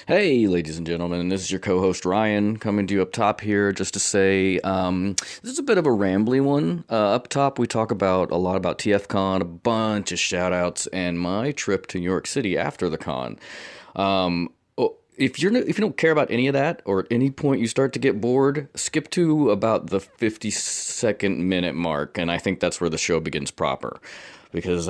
Hey, ladies and gentlemen, this is your co-host Ryan coming to you up top here just to say this is a bit of a rambly one. Up top, we talk about a lot about TFCon, a bunch of shout-outs, and my trip to New York City after the con. If you don't care about any of that, or at any point you start to get bored, skip to about the 52nd minute mark, and I think that's where the show begins proper. Because,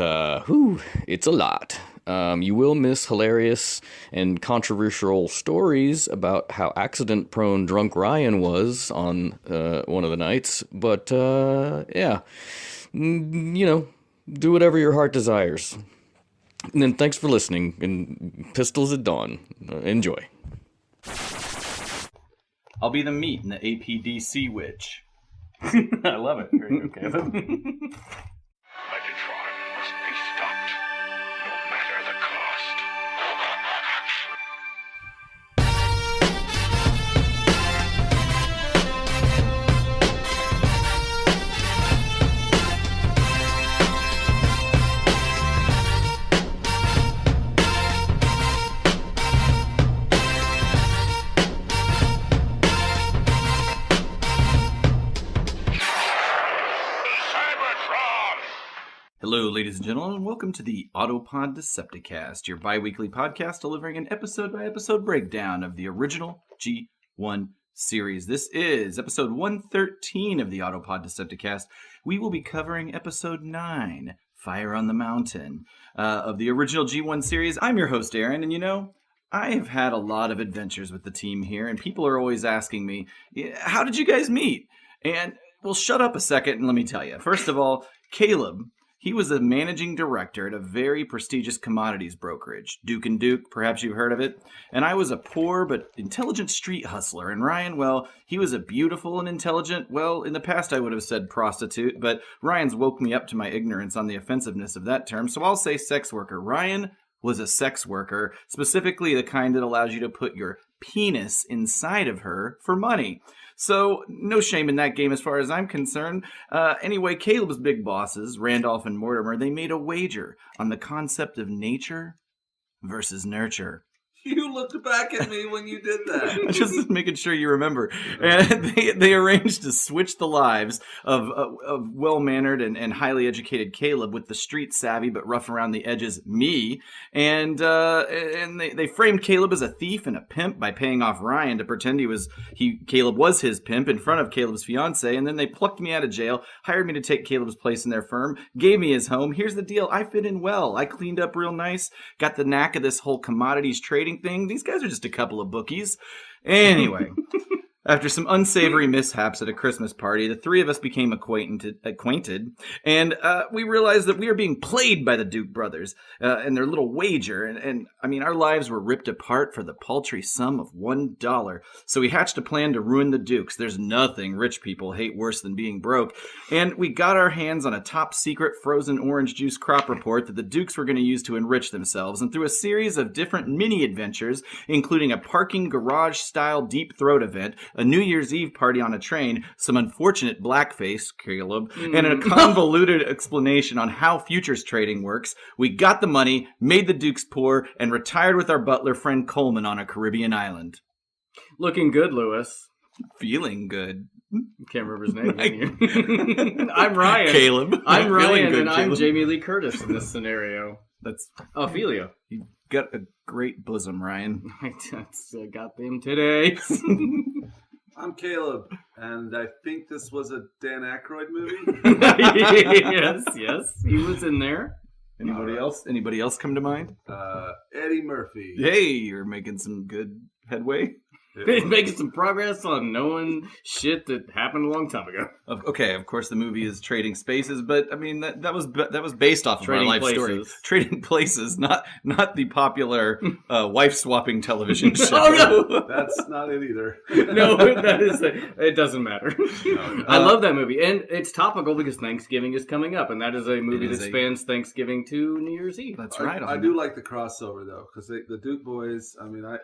it's a lot. You will miss hilarious and controversial stories about how accident-prone drunk Ryan was on one of the nights. But, do whatever your heart desires. And then thanks for listening, and Pistols at Dawn. Enjoy. I'll be the meat in the APDC witch. I love it. Very good, Caleb. Megatron must be stopped, no matter the cost. Hello, ladies and gentlemen, and welcome to the Autopod Decepticast, your bi-weekly podcast delivering an episode-by-episode breakdown of the original G1 series. This is episode 113 of the Autopod Decepticast. We will be covering episode 9, Fire on the Mountain, of the original G1 series. I'm your host, Aaron, and I have had a lot of adventures with the team here, and people are always asking me, how did you guys meet? And, well, shut up a second and let me tell you. First of all, Caleb... He was a managing director at a very prestigious commodities brokerage, Duke & Duke, perhaps you've heard of it. And I was a poor but intelligent street hustler. And Ryan, well, he was a beautiful and intelligent, well, in the past I would have said prostitute, but Ryan's woke me up to my ignorance on the offensiveness of that term, so I'll say sex worker. Ryan was a sex worker, specifically the kind that allows you to put your penis inside of her for money. So, no shame in that game as far as I'm concerned. Anyway, Caleb's big bosses, Randolph and Mortimer, they made a wager on the concept of nature versus nurture. You looked back at me when you did that. Just making sure you remember. And they arranged to switch the lives of well-mannered and highly educated Caleb with the street savvy but rough around the edges me. And they framed Caleb as a thief and a pimp by paying off Ryan to pretend Caleb was his pimp in front of Caleb's fiance. And then they plucked me out of jail, hired me to take Caleb's place in their firm, gave me his home. Here's the deal. I fit in well. I cleaned up real nice, got the knack of this whole commodities trading thing. These guys are just a couple of bookies. Anyway, after some unsavory mishaps at a Christmas party, the three of us became acquainted, and we realized that we were being played by the Duke brothers and their little wager. And I mean, our lives were ripped apart for the paltry sum of $1. So we hatched a plan to ruin the Dukes. There's nothing rich people hate worse than being broke. And we got our hands on a top secret frozen orange juice crop report that the Dukes were going to use to enrich themselves. And through a series of different mini adventures, including a parking garage style deep throat event, a New Year's Eve party on a train, some unfortunate blackface, Caleb, and a convoluted explanation on how futures trading works, we got the money, made the Dukes poor, and retired with our butler friend Coleman on a Caribbean island. Looking good, Lewis. Feeling good. Can't remember his name. I'm Ryan. Caleb. I'm Ryan, good, and Caleb. I'm Jamie Lee Curtis in this scenario. That's Ophelia. You got a great bosom, Ryan. I got them today. I'm Caleb, and I think this was a Dan Aykroyd movie. yes, he was in there. Anybody else? Anybody else come to mind? Eddie Murphy. Hey, you're making some good headway. Making some progress on knowing shit that happened a long time ago. Okay, of course the movie is Trading Spaces, but I mean that was based off of our life story. Trading Places, not the popular wife swapping television show. Oh no, that's not it either. No, that is it. Doesn't matter. No. I love that movie, and it's topical because Thanksgiving is coming up, and that is a movie that spans Thanksgiving to New Year's Eve. That's right. I do like the crossover though, because the Duke boys. I mean, I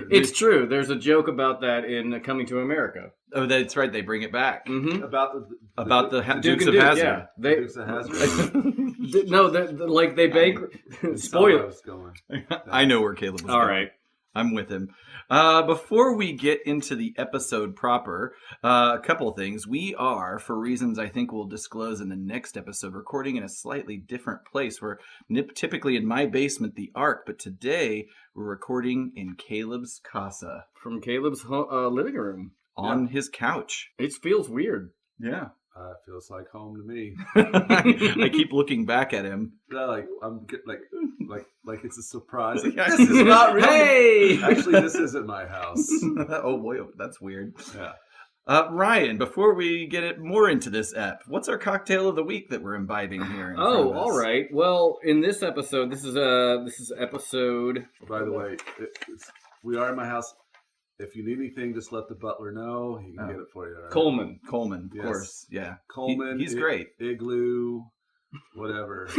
It's true. There's a joke about that in Coming to America. Oh, that's right. They bring it back. Mm-hmm. About the Dukes of Duke, Hazzard. yeah. They, Dukes of Hazzard? no, like they bank. Spoiler. I know where Caleb was All going. right. I'm with him. Before we get into the episode proper, a couple of things. We are, for reasons I think we'll disclose in the next episode, recording in a slightly different place. We're typically in my basement, the Ark, but today we're recording in Caleb's casa. From Caleb's living room. On his couch. It feels weird. Yeah. It feels like home to me. I keep looking back at him. Yeah, like it's a surprise. Like, Yeah. this is not really. Hey! Actually, this isn't my house. Oh boy, that's weird. Yeah. Ryan, before we get it more into this ep, what's our cocktail of the week that we're imbibing here? In front of us? All right. Well, in this episode, this is episode. By the way, we are in my house. If you need anything, just let the butler know. He can get it for you. Right? Coleman, of Yes. course. Yeah. Coleman. He's great. Igloo, whatever.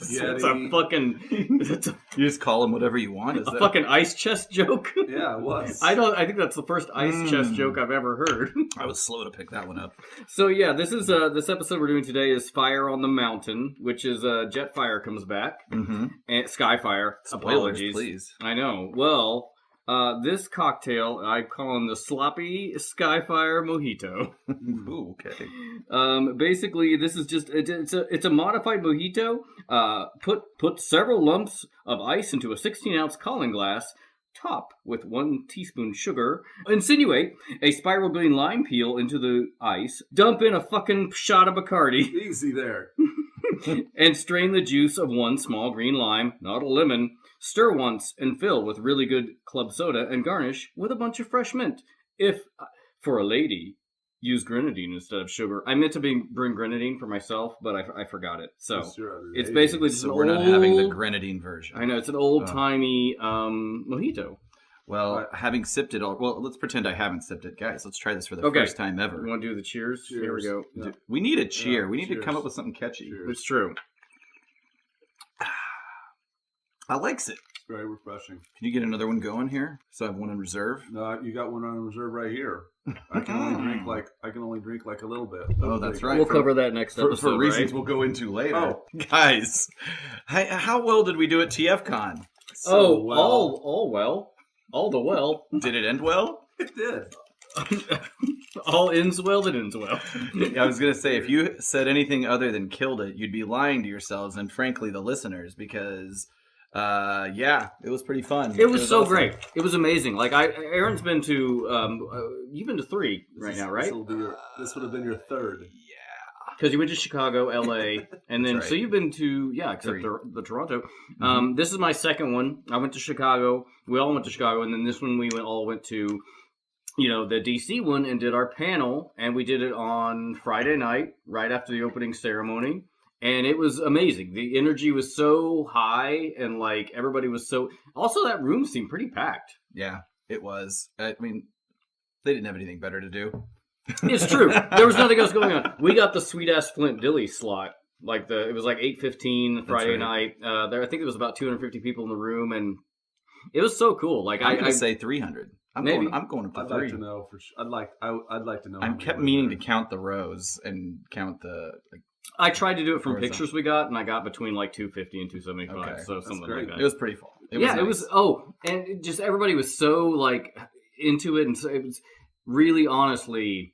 It's a fucking. It's You just call him whatever you want. Is a that? fucking ice chest joke. Yeah, it was. I think that's the first ice chest joke I've ever heard. I was slow to pick that one up. So yeah, this episode we're doing today is Fire on the Mountain, which is Jetfire comes back Mm-hmm. and Skyfire. Spoilers, Apologies, please. I know. Well, this cocktail I call him the Sloppy Skyfire Mojito. Ooh, okay. Basically, this is just it's a modified mojito. Put several lumps of ice into a 16-ounce Collin glass. Top with 1 teaspoon sugar. Insinuate a spiral green lime peel into the ice. Dump in a fucking shot of Bacardi. Easy there. And strain the juice of 1 small green lime, not a lemon. Stir once and fill with really good club soda and garnish with a bunch of fresh mint. If, for a lady, use grenadine instead of sugar. I meant to bring grenadine for myself, but I forgot it. So it's basically just So an we're not old, having the grenadine version. I know, it's an old-timey mojito. Well, having sipped it all... Well, let's pretend I haven't sipped it. Guys, let's try this for the Okay. first time ever. You want to do the cheers? Here we go. Yeah. We need a cheer. Yeah, We need to cheers. come up with something catchy. Cheers. It's true. I likes it. It's very refreshing. Can you get another one going here? So I have one in reserve. No, you got one on reserve right here. I can only drink like a little bit. Oh, that's right. We'll cover that next For episode, reasons right? we'll go into later. Oh. Guys, how well did we do at TFCon? So well. All the well. Did it end well? It did. All ends well that ends well. I was going to say, if you said anything other than killed it, you'd be lying to yourselves and frankly the listeners, because it was pretty fun. It was so awesome. great. It was amazing. Like Aaron's been to you've been to 3 right now, right? This would have been your third. Because you went to Chicago, LA, and then That's right. so you've been to except 3. the Toronto. This is my second one. I went to Chicago. We all went to Chicago, and then this one we all went to, the DC one, and did our panel, and we did it on Friday night, right after the opening ceremony. And it was amazing. The energy was so high, and like everybody was so. Also, that room seemed pretty packed. Yeah, it was. I mean, they didn't have anything better to do. It's true. There was nothing else going on. We got the sweet ass Flint Dilly slot. It was like 8:15 Friday night. I think there was about 250 people in the room, and it was so cool. Like I'm gonna say 300. I'm Maybe. going up to I'd 3. like to know for sure. I'd like to know. I how many kept were meaning to there. count the rows and count the. I tried to do it from Horizontal. pictures we got, and I got between like 250 and 275, Okay, so that's something great. like It that. was pretty full. It It was. Oh, and it just everybody was so like into it, and so it was really, honestly,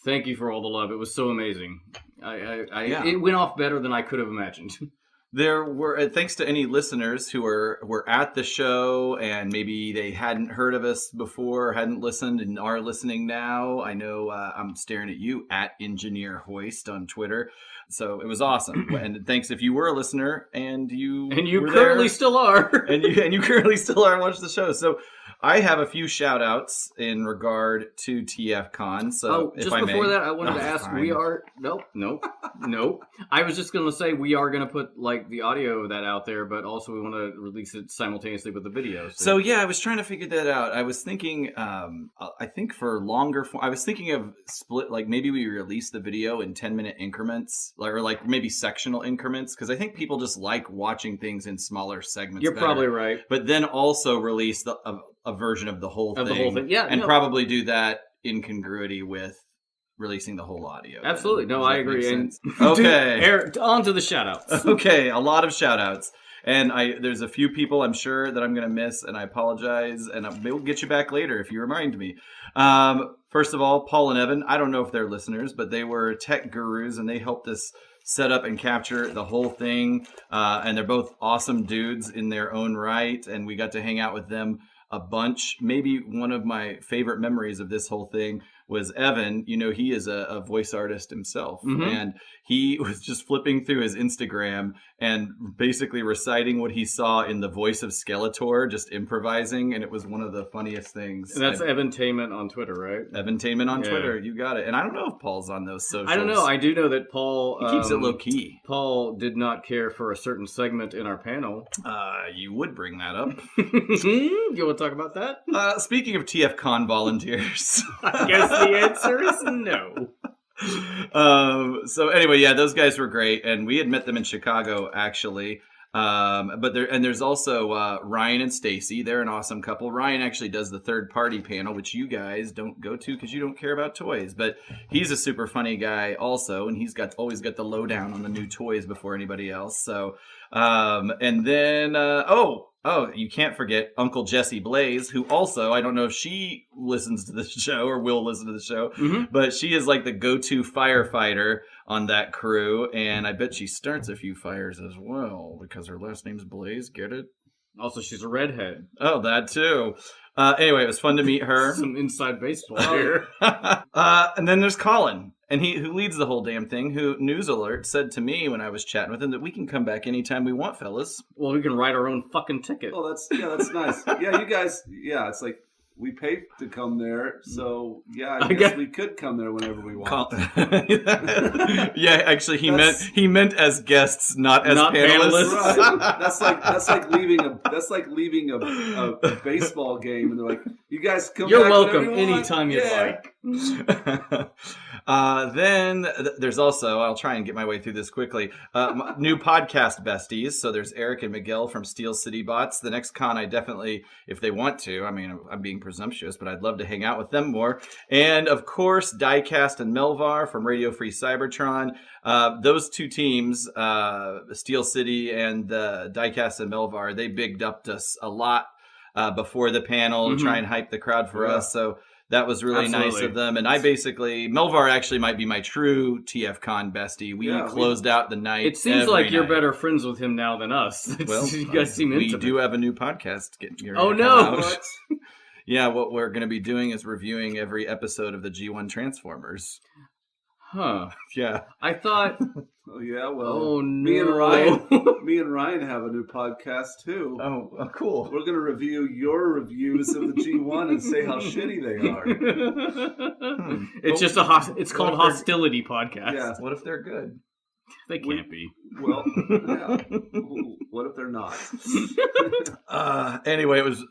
thank you for all the love. It was so amazing. Yeah. It went off better than I could have imagined. There were, thanks to any listeners who were at the show and maybe they hadn't heard of us before, hadn't listened, and are listening now. I know I'm staring at you at Engineer Hoist on Twitter. So it was awesome. And thanks if you were a listener and you And you were currently there, still are. and you currently still are and watch the show. So I have a few shout outs in regard to TFCon. So if just I before may. that, I wanted to ask, fine. we are... Nope. I was just going to say we are going to put like the audio of that out there, but also we want to release it simultaneously with the video. So yeah, I was trying to figure that out. I was thinking, I think for longer form, I was thinking of split, like maybe we release the video in 10-minute increments, or like maybe sectional increments, because I think people just like watching things in smaller segments. You're probably right. But then also release a version of the whole thing. Yeah, and probably do that in congruity with releasing the whole audio. Absolutely. No, I agree. And okay. Eric, on to the shout-outs. Okay, a lot of shout-outs. And there's a few people I'm sure that I'm going to miss, and I apologize, and we'll get you back later if you remind me. First of all, Paul and Evan, I don't know if they're listeners, but they were tech gurus, and they helped us set up and capture the whole thing. And they're both awesome dudes in their own right, and we got to hang out with them a bunch. Maybe one of my favorite memories of this whole thing was Evan. You know, he is a voice artist himself, and he was just flipping through his Instagram and basically reciting what he saw in the voice of Skeletor, just improvising, and it was one of the funniest things. And that's Evantainment on Twitter, right? Evantainment on Twitter, you got it. And I don't know if Paul's on those socials. I don't know. I do know that Paul... He keeps it low-key. Paul did not care for a certain segment in our panel. You would bring that up. You want to talk about that? Speaking of TFCon volunteers... I guess the answer is no. So anyway, yeah, those guys were great, and we had met them in Chicago actually. But there's also Ryan and Stacy. They're an awesome couple. Ryan actually does the third party panel, which you guys don't go to because you don't care about toys. But he's a super funny guy also, and he's always got the lowdown on the new toys before anybody else. So and then Oh, you can't forget Uncle Jessie Blaze, who also, I don't know if she listens to this show or will listen to the show, but she is like the go-to firefighter on that crew, and I bet she starts a few fires as well, because her last name's Blaze, get it? Also, she's a redhead. Oh, that too. Anyway, it was fun to meet her. Some inside baseball here. And then there's Colin, and who leads the whole damn thing, who, news alert, said to me when I was chatting with him that we can come back anytime we want, fellas. Well, we can write our own fucking ticket. Oh, that's nice. Yeah, you guys, it's like we paid to come there, so I guess we could come there whenever we want. Yeah, actually, he meant as guests, not panelists. Right. That's like leaving a baseball game, and they're like, "You guys come. You're back welcome anytime you'd like." Then there's also, I'll try and get my way through this quickly, new podcast besties. So there's Eric and Miguel from Steel City Bots. The next con, I definitely, if they want to, I mean, I'm being presumptuous, but I'd love to hang out with them more. And of course, Diecast and Melvar from Radio Free Cybertron. Those two teams, Steel City and Diecast and Melvar, they bigged up us a lot before the panel to try and hype the crowd for us. So that was really nice of them. And Melvar actually might be my true TFCon bestie. We closed out the night. It seems like you're better friends with him now than us. Well, you guys seem intimate. We do have a new podcast. Oh, no. Yeah, what we're going to be doing is reviewing every episode of the G1 Transformers. Huh. Yeah. I thought... Oh, yeah, well, oh, no. me and Ryan have a new podcast, too. Oh, cool. We're going to review your reviews of the G1 and say how shitty they are. It's just it's called Hostility Podcast. Yeah. What if they're good? They can't be. Well, yeah. What if they're not? Anyway, it was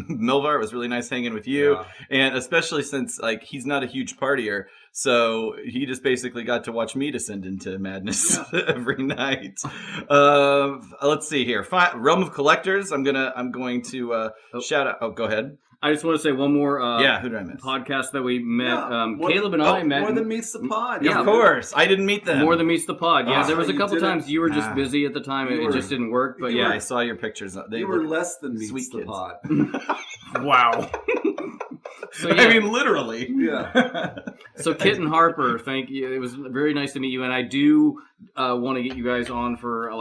Melvar. It was really nice hanging with you, and especially since he's not a huge partier, so he just basically got to watch me descend into madness every night. Let's see here. Realm of Collectors. I'm going to shout out. Oh, go ahead. I just want to say one more who did I miss? podcast that we met. Caleb and I met. More Than Meets the Pod. Yeah, of course. I didn't meet them. More Than Meets the Pod. Yeah, there was a couple times you were just busy at the time. It just didn't work. But I saw your pictures. They were less than Meets the Pod. Wow. So, I mean, literally. Yeah. So Kit and Harper, thank you. It was very nice to meet you, and I do want to get you guys on for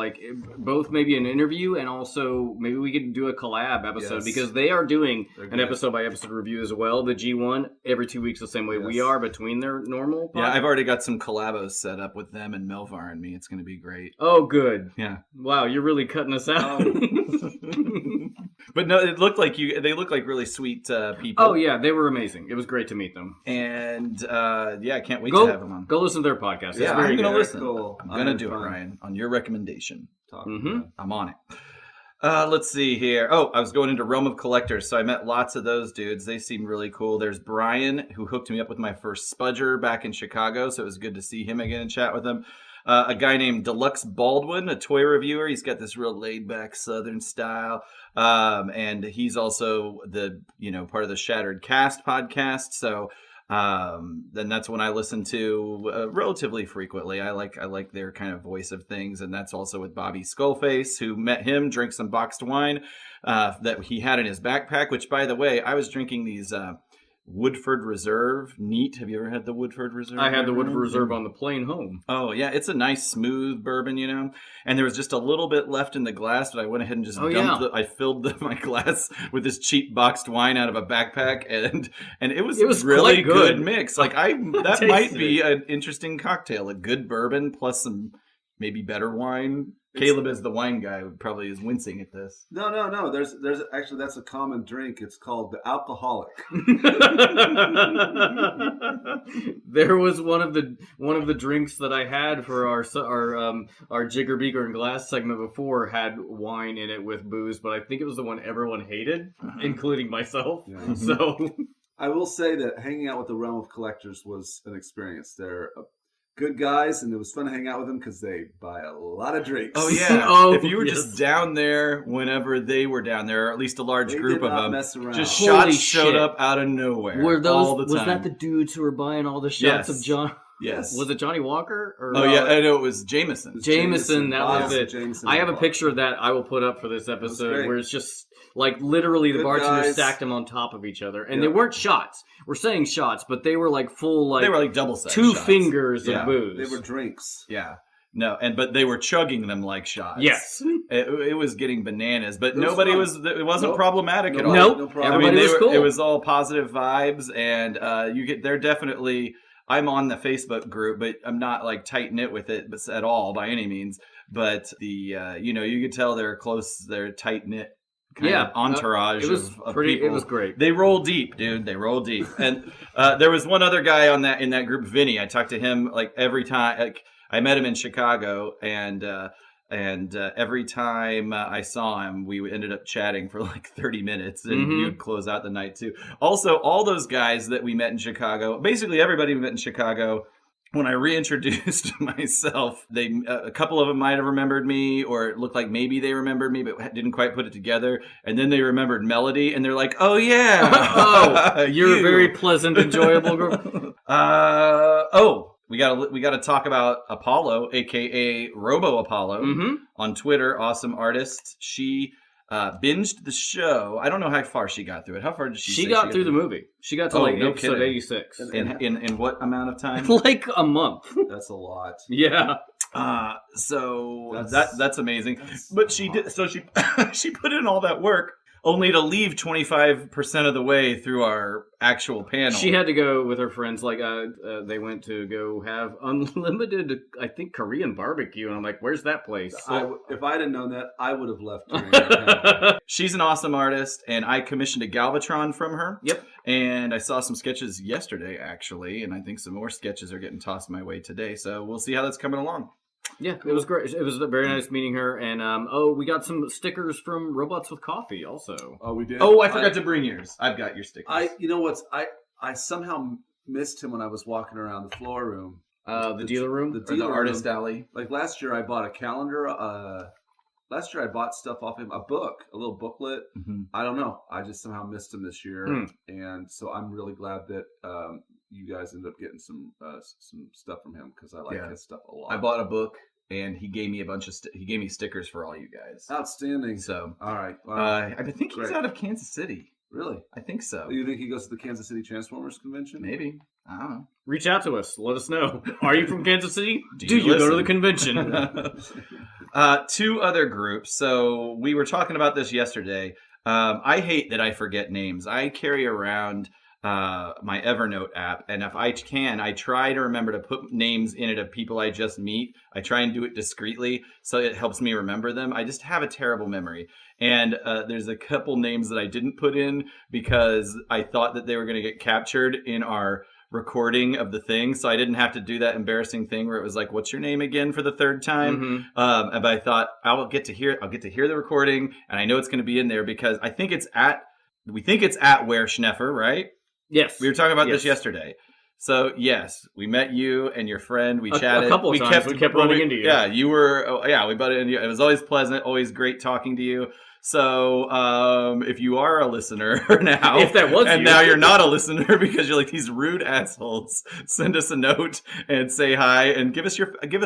both maybe an interview and also maybe we could do a collab episode because they are doing an episode by episode review as well. The G1 every 2 weeks the same way we are between their normal. Yeah, I've already got some collabos set up with them and Melvar and me. It's going to be great. Oh, good. Yeah. Wow, you're really cutting us out. But no, it looked like they look like really sweet people. Oh yeah, they were amazing. It was great to meet them. And I can't wait to have them on. Go listen to their podcast. It's Yeah, very I'm going to good. listen. Cool. I'm going to do it, Ryan, on your recommendation. Mm-hmm. I'm on it. Let's see here. Oh, I was going into Realm of Collectors, so I met lots of those dudes. They seem really cool. There's Brian, who hooked me up with my first Spudger back in Chicago, so it was good to see him again and chat with him. A guy named Deluxe Baldwin, a toy reviewer. He's got this real laid-back Southern style, and he's also the part of the Shattered Cast podcast. So then that's when I listen to relatively frequently. I like their kind of voice of things, and that's also with Bobby Skullface, who met him, drank some boxed wine that he had in his backpack. Which, by the way, I was drinking these. Woodford Reserve. Neat. Have you ever had the Woodford Reserve? I had the Woodford Reserve on the plane home. Oh, yeah. It's a nice, smooth bourbon, And there was just a little bit left in the glass, but I went ahead and just dumped I filled my glass with this cheap boxed wine out of a backpack, and it was really good mix. Like that might be an interesting cocktail. A good bourbon plus some maybe better wine. Caleb, as the wine guy, probably is wincing at this. No. There's actually, that's a common drink. It's called the alcoholic. There was one of the drinks that I had for our Jigger Beaker and Glass segment before had wine in it with booze, but I think it was the one everyone hated, including myself. Yeah. So I will say that hanging out with the Realm of Collectors was an experience. They're good guys, and it was fun to hang out with them because they buy a lot of drinks. Oh yeah! If you were just down there whenever they were down there, or at least a large group of them, just shots showed up out of nowhere. Were those? All the time. Was that the dudes who were buying all the shots of John? Yes. Was it Johnny Walker? Or, yeah, I know it was Jameson. Jameson, that was it. Jameson I have a picture of that I will put up for this episode where it's just like literally the bartender stacked them on top of each other. And they weren't shots. We're saying shots, but they were like full, like, they were like double size two shots. Fingers of booze. They were drinks. Yeah. No, but they were chugging them like shots. Yes. It was getting bananas, but it wasn't problematic at all. No problem. Everybody was cool. It was all positive vibes, and they're definitely, I'm on the Facebook group, but I'm not like tight knit with it at all by any means. But you could tell they're tight knit kind of entourage of people. It was great. They roll deep, dude. They roll deep. And there was one other guy in that group, Vinny. I talked to him like every time. Like I met him in Chicago, and every time I saw him, we ended up chatting for like 30 minutes, and we would close out the night too. Also, all those guys that we met in Chicago, basically everybody we met in Chicago, when I reintroduced myself, a couple of them might have remembered me, or it looked like maybe they remembered me, but didn't quite put it together. And then they remembered Melody, and they're like, "Oh yeah, you're a very pleasant, enjoyable group." We gotta talk about Apollo, aka Robo Apollo, on Twitter. Awesome artist. She binged the show. I don't know how far she got through it. How far did she? She got through the movie. She got to episode 86. In what amount of time? Like a month. That's a lot. Yeah. So that's amazing. But she did. So she she put in all that work, only to leave 25% of the way through our actual panel. She had to go with her friends. Like, they went to go have unlimited, I think, Korean barbecue. And I'm like, where's that place? If I hadn't known that, I would have left during that panel. She's an awesome artist, and I commissioned a Galvatron from her. Yep. And I saw some sketches yesterday, actually, and I think some more sketches are getting tossed my way today. So we'll see how that's coming along. Yeah, it was great. It was very nice meeting her. And, we got some stickers from Robots with Coffee also. Oh, we did? Oh, I forgot to bring yours. I've got your stickers. I somehow missed him when I was walking around the floor room. The dealer room? The artist alley. Like last year I bought a calendar. Last year I bought stuff off him. A book, a little booklet. I don't know. I just somehow missed him this year. And so I'm really glad that you guys ended up getting some stuff from him, because I like his stuff a lot. I bought a book, and he gave me a bunch of he gave me stickers for all you guys. Outstanding. So all right. I think he's out of Kansas City. Really? I think so. You think he goes to the Kansas City Transformers convention? Maybe. I don't know. Reach out to us. Let us know. Are you from Kansas City? Do you go to the convention? Two other groups. So we were talking about this yesterday. I hate that I forget names. I carry around my Evernote app, and if I can, I try to remember to put names in it of people I just meet. I try and do it discreetly so it helps me remember them. I just have a terrible memory. And there's a couple names that I didn't put in because I thought that they were going to get captured in our recording of the thing, so I didn't have to do that embarrassing thing where it was like, "What's your name again?" for the third time. But I thought I'll get to hear the recording, and I know it's going to be in there because we think it's at Where Schneffer, right? Yes, we were talking about this yesterday. So yes, we met you and your friend. We chatted a couple of times. We kept running into you. Yeah, you were. Oh, yeah, we butted into you. It was always pleasant, always great talking to you. So if you are a listener now, if that was and you. now you're not a listener because you're like these rude assholes, send us a note and say hi and give us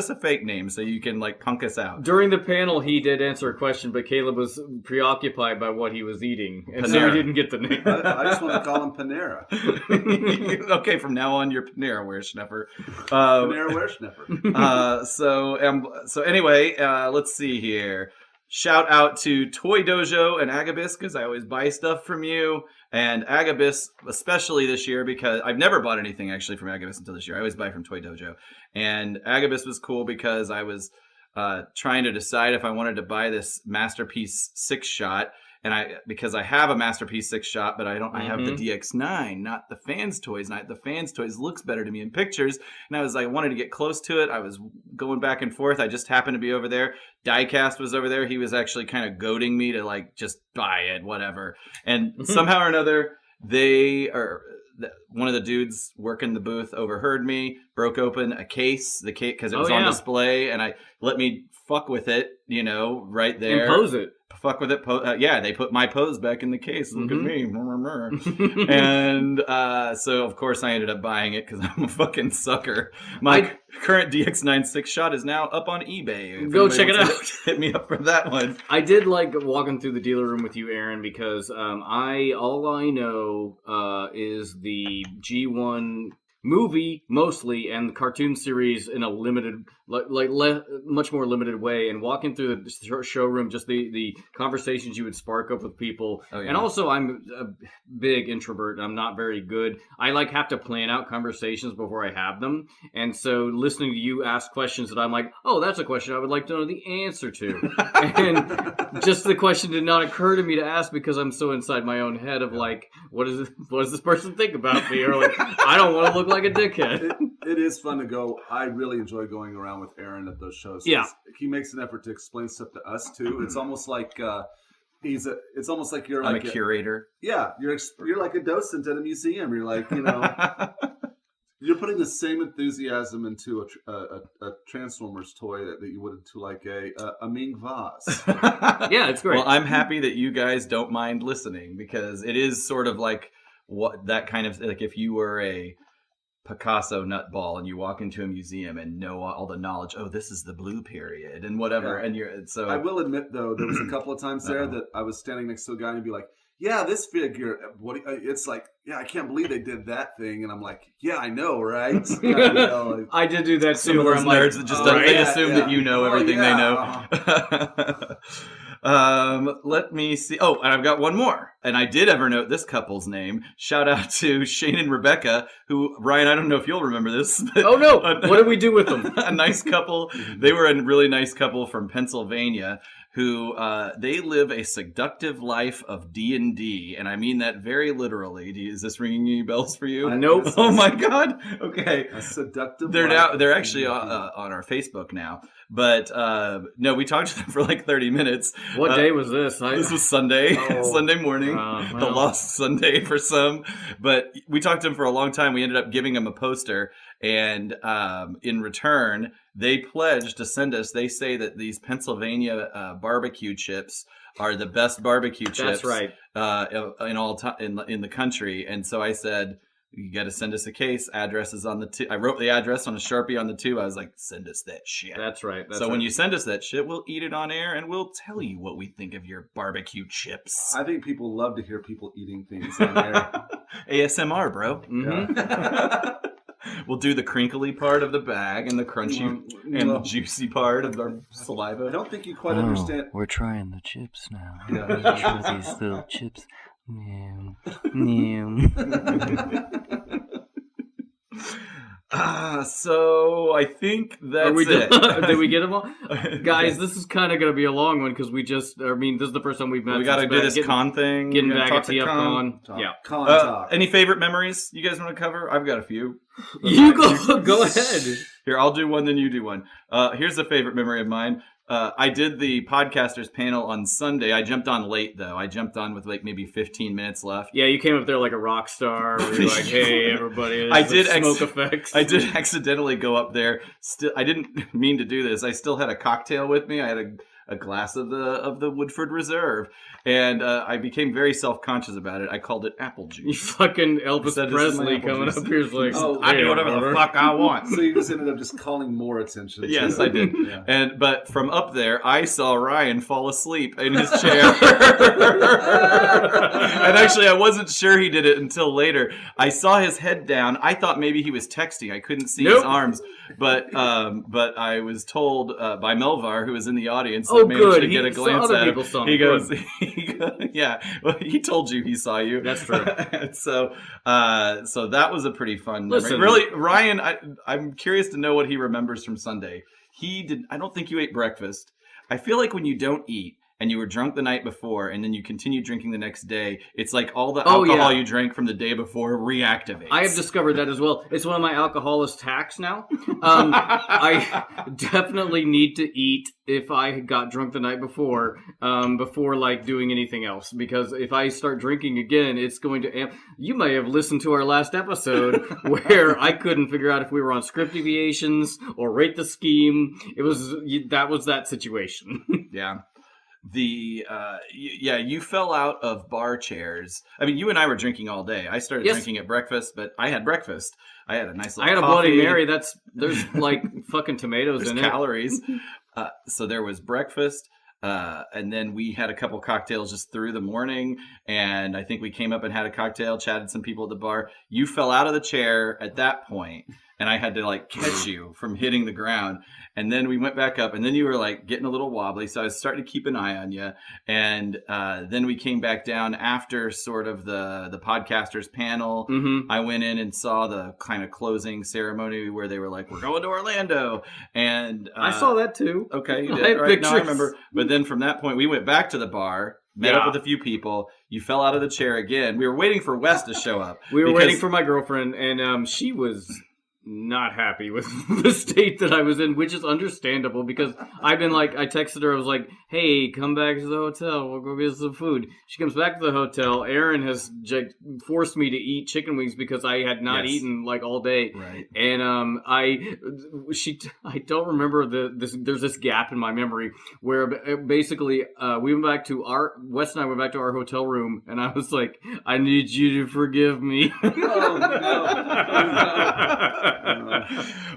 a fake name so you can like punk us out. During the panel, he did answer a question, but Caleb was preoccupied by what he was eating, and Panera. so he didn't get the name. I just want to call him Panera. Okay, from now on, you're Panera Where Schneffer. Panera Where Schneffer. So anyway, let's see here. Shout out to Toy Dojo and Agabus because I always buy stuff from you. And Agabus, especially this year, because I've never bought anything actually from Agabus until this year. I always buy from Toy Dojo. And Agabus was cool because I was trying to decide if I wanted to buy this Masterpiece 6-shot. And because I have a Masterpiece 6-shot, but I have the DX9, not the Fans Toys. And the Fans Toys looks better to me in pictures. And I wanted to get close to it. I was going back and forth. I just happened to be over there. Diecast was over there. He was actually kind of goading me to like, just buy it, whatever. And somehow or another, one of the dudes working the booth overheard me, broke open the case because it was on display, and let me fuck with it, right there. And pose it. Fuck with it. They put my pose back in the case. Look at me. And so, of course, I ended up buying it because I'm a fucking sucker. My current DX9 6-shot is now up on eBay. Go check it out. Hit me up for that one. I did like walking through the dealer room with you, Aaron, because all I know is the G1 movie mostly and the cartoon series in a limited much more limited way, and walking through the showroom, just the conversations you would spark up with people. And also, I'm a big introvert. I'm not very good. I have to plan out conversations before I have them, and so listening to you ask questions that I'm like, oh, that's a question I would like to know the answer to. And just the question did not occur to me to ask because I'm so inside my own head of what does this person think about me, or I don't want to look like a dickhead. It is fun to go. I really enjoy going around with Aaron at those shows. Yeah, he makes an effort to explain stuff to us too. It's almost like it's almost like you're I'm like a curator. Yeah, you're like a docent at a museum. You're like, you're putting the same enthusiasm into a Transformers toy that you would into like a Ming vase. Yeah, it's great. Well, I'm happy that you guys don't mind listening because it is sort of like what that kind of like if you were a Picasso nutball and you walk into a museum and know all the knowledge. Oh, this is the blue period and whatever. Yeah. And so I will admit though, there was a couple of times there that I was standing next to a guy and he'd be like, "Yeah, this figure. It's like, yeah, I can't believe they did that thing." And I'm like, "Yeah, I know, right?" I did do that too. Where I'm nerds that just they assume that you know everything they know. Let me see. Oh, and I've got one more. And I did Evernote this couple's name. Shout out to Shane and Rebecca, who, Ryan, I don't know if you'll remember this. But oh, no. What did we do with them? A nice couple. They were a really nice couple from Pennsylvania who they live a seductive life of D&D, and I mean that very literally. Is this ringing any bells for you? Nope. Oh my God. Okay. A seductive. They're actually on our Facebook now, but no, we talked to them for like 30 minutes. What day was this? This was Sunday, Sunday morning, the lost Sunday for some. But we talked to them for a long time. We ended up giving them a poster. And in return, they pledged to send us. They say that these Pennsylvania barbecue chips are the best barbecue chips. That's right. In the country. And so I said, you got to send us a case. Address is on the tube. I wrote the address on a Sharpie on the tube. I was like, send us that shit. That's right. When you send us that shit, we'll eat it on air and we'll tell you what we think of your barbecue chips. I think people love to hear people eating things on air. ASMR, bro. Mm-hmm. Yeah. We'll do the crinkly part of the bag and the crunchy and juicy part of our saliva. I don't think you quite understand. We're trying the chips now. Yeah. These little chips. So I think that's it. Did we get them all? Guys, this is kind of going to be a long one because this is the first time we've met. We got to do this con thing. Getting back at TFCon. Yeah. Con talk. Any favorite memories you guys want to cover? I've got a few. You go ahead. Here, I'll do one, then you do one. Here's a favorite memory of mine. I did the podcasters panel on Sunday. I jumped on late, though. I jumped on with like maybe 15 minutes left. Yeah, you came up there like a rock star. You're like, hey, everybody. I did smoke effects. I did accidentally go up there. Still, I didn't mean to do this. I still had a cocktail with me. I had a glass of the Woodford Reserve, and I became very self-conscious about it. I called it apple juice. You fucking Elvis Presley coming up here is like, I do whatever the fuck I want. So you just ended up just calling more attention. Yes, to I did. Yeah. But from up there, I saw Ryan fall asleep in his chair. And actually, I wasn't sure he did it until later. I saw his head down. I thought maybe he was texting. I couldn't see his arms. But I was told by Melvar, who was in the audience, that managed to get a glance at him. He goes, yeah. Well, he told you he saw you. That's true. So that was a pretty fun memory. Listen, really, Ryan, I'm curious to know what he remembers from Sunday. I don't think you ate breakfast. I feel like when you don't eat and you were drunk the night before and then you continue drinking the next day, it's like all the alcohol you drank from the day before reactivates. I have discovered that as well. It's one of my alcoholist hacks now. I definitely need to eat if I got drunk the night before like doing anything else. Because if I start drinking again, it's going to amp. You may have listened to our last episode where I couldn't figure out if we were on script deviations or rate the scheme. That was that situation. Yeah. You fell out of bar chairs. I mean, you and I were drinking all day. I started drinking at breakfast, but I had breakfast. I had a nice little coffee. Bloody Mary. There's like fucking tomatoes in it. Calories. So there was breakfast. And then we had a couple cocktails just through the morning. And I think we came up and had a cocktail, chatted some people at the bar. You fell out of the chair at that point, and I had to like catch you from hitting the ground. And then we went back up, and then you were like getting a little wobbly. So I was starting to keep an eye on you. And then we came back down after sort of the podcasters panel. Mm-hmm. I went in and saw the kind of closing ceremony where they were like, "We're going to Orlando." And I saw that too. Okay, you I did. have Right? pictures. No, I remember. But then from that point, we went back to the bar, met up with a few people. You fell out of the chair again. We were waiting for Wes to show up. We were waiting for my girlfriend, and she was not happy with the state that I was in, which is understandable because I texted her, I was like, hey, come back to the hotel, we'll go get some food. She comes back to the hotel. Aaron has forced me to eat chicken wings because I had not eaten like all day. Right. And I don't remember there's this gap in my memory where basically we went back to Wes and I went back to our hotel room, and I was like, I need you to forgive me. Oh, no.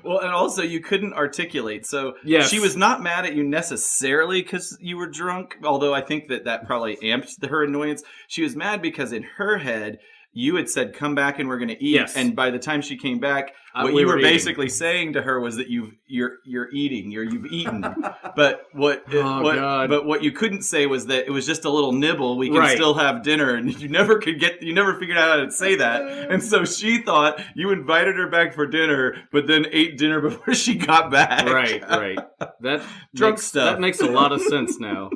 Well, and also you couldn't articulate. So she was not mad at you necessarily because you were drunk, although I think that probably amped her annoyance. She was mad because in her head, you had said, come back and we're going to eat. Yes. And by the time she came back, what you were basically saying to her was that you've eaten. But what you couldn't say was that it was just a little nibble. We can still have dinner. And you never figured out how to say that. And so she thought you invited her back for dinner, but then ate dinner before she got back. Right. That drunk stuff. That makes a lot of sense now.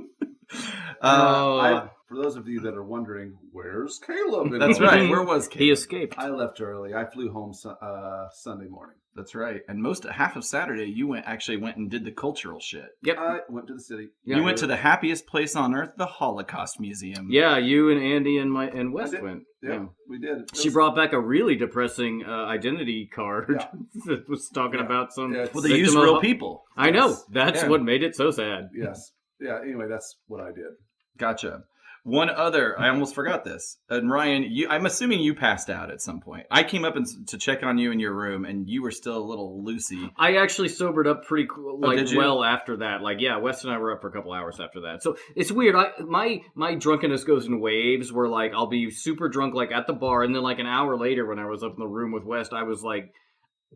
For those of you that are wondering, where's Caleb? That's right. Where was Caleb? He escaped. I left early. I flew home Sunday morning. That's right. And half of Saturday, you went and did the cultural shit. Yep. I went to the city. You went to the happiest place on earth, the Holocaust Museum. Yeah, you and Andy and Wes went. Yeah, we did. She brought back a really depressing identity card that was talking about some. Well, they used real people. I know. That's what made it so sad. Yes. Yeah. Anyway, that's what I did. Gotcha. One other, I almost forgot this. And Ryan, I'm assuming you passed out at some point. I came up to check on you in your room, and you were still a little loosey. I actually sobered up pretty well after that. Wes and I were up for a couple hours after that. So it's weird. My drunkenness goes in waves where I'll be super drunk at the bar, and then an hour later when I was up in the room with Wes, I was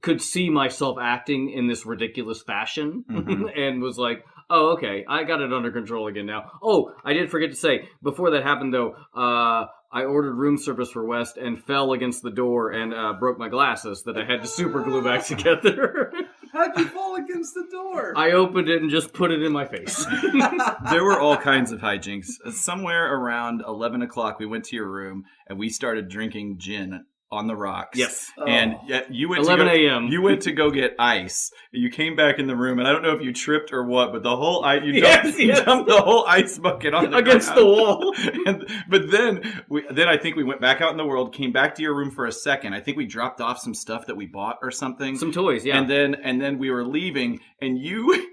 could see myself acting in this ridiculous fashion and was like, oh, okay, I got it under control again now. Oh, I did forget to say, before that happened, though, I ordered room service for West and fell against the door and broke my glasses that I had to super glue back together. How'd you fall against the door? I opened it and just put it in my face. There were all kinds of hijinks. Somewhere around 11 o'clock, we went to your room and we started drinking gin on the rocks. Yes. And you went 11 to a.m. You went to go get ice. You came back in the room, and I don't know if you tripped or what, but the whole ice you dumped the whole ice bucket on the against ground. the wall. But then I think we went back out in the world, came back to your room for a second. I think we dropped off some stuff that we bought or something. Some toys, yeah. And then we were leaving, and you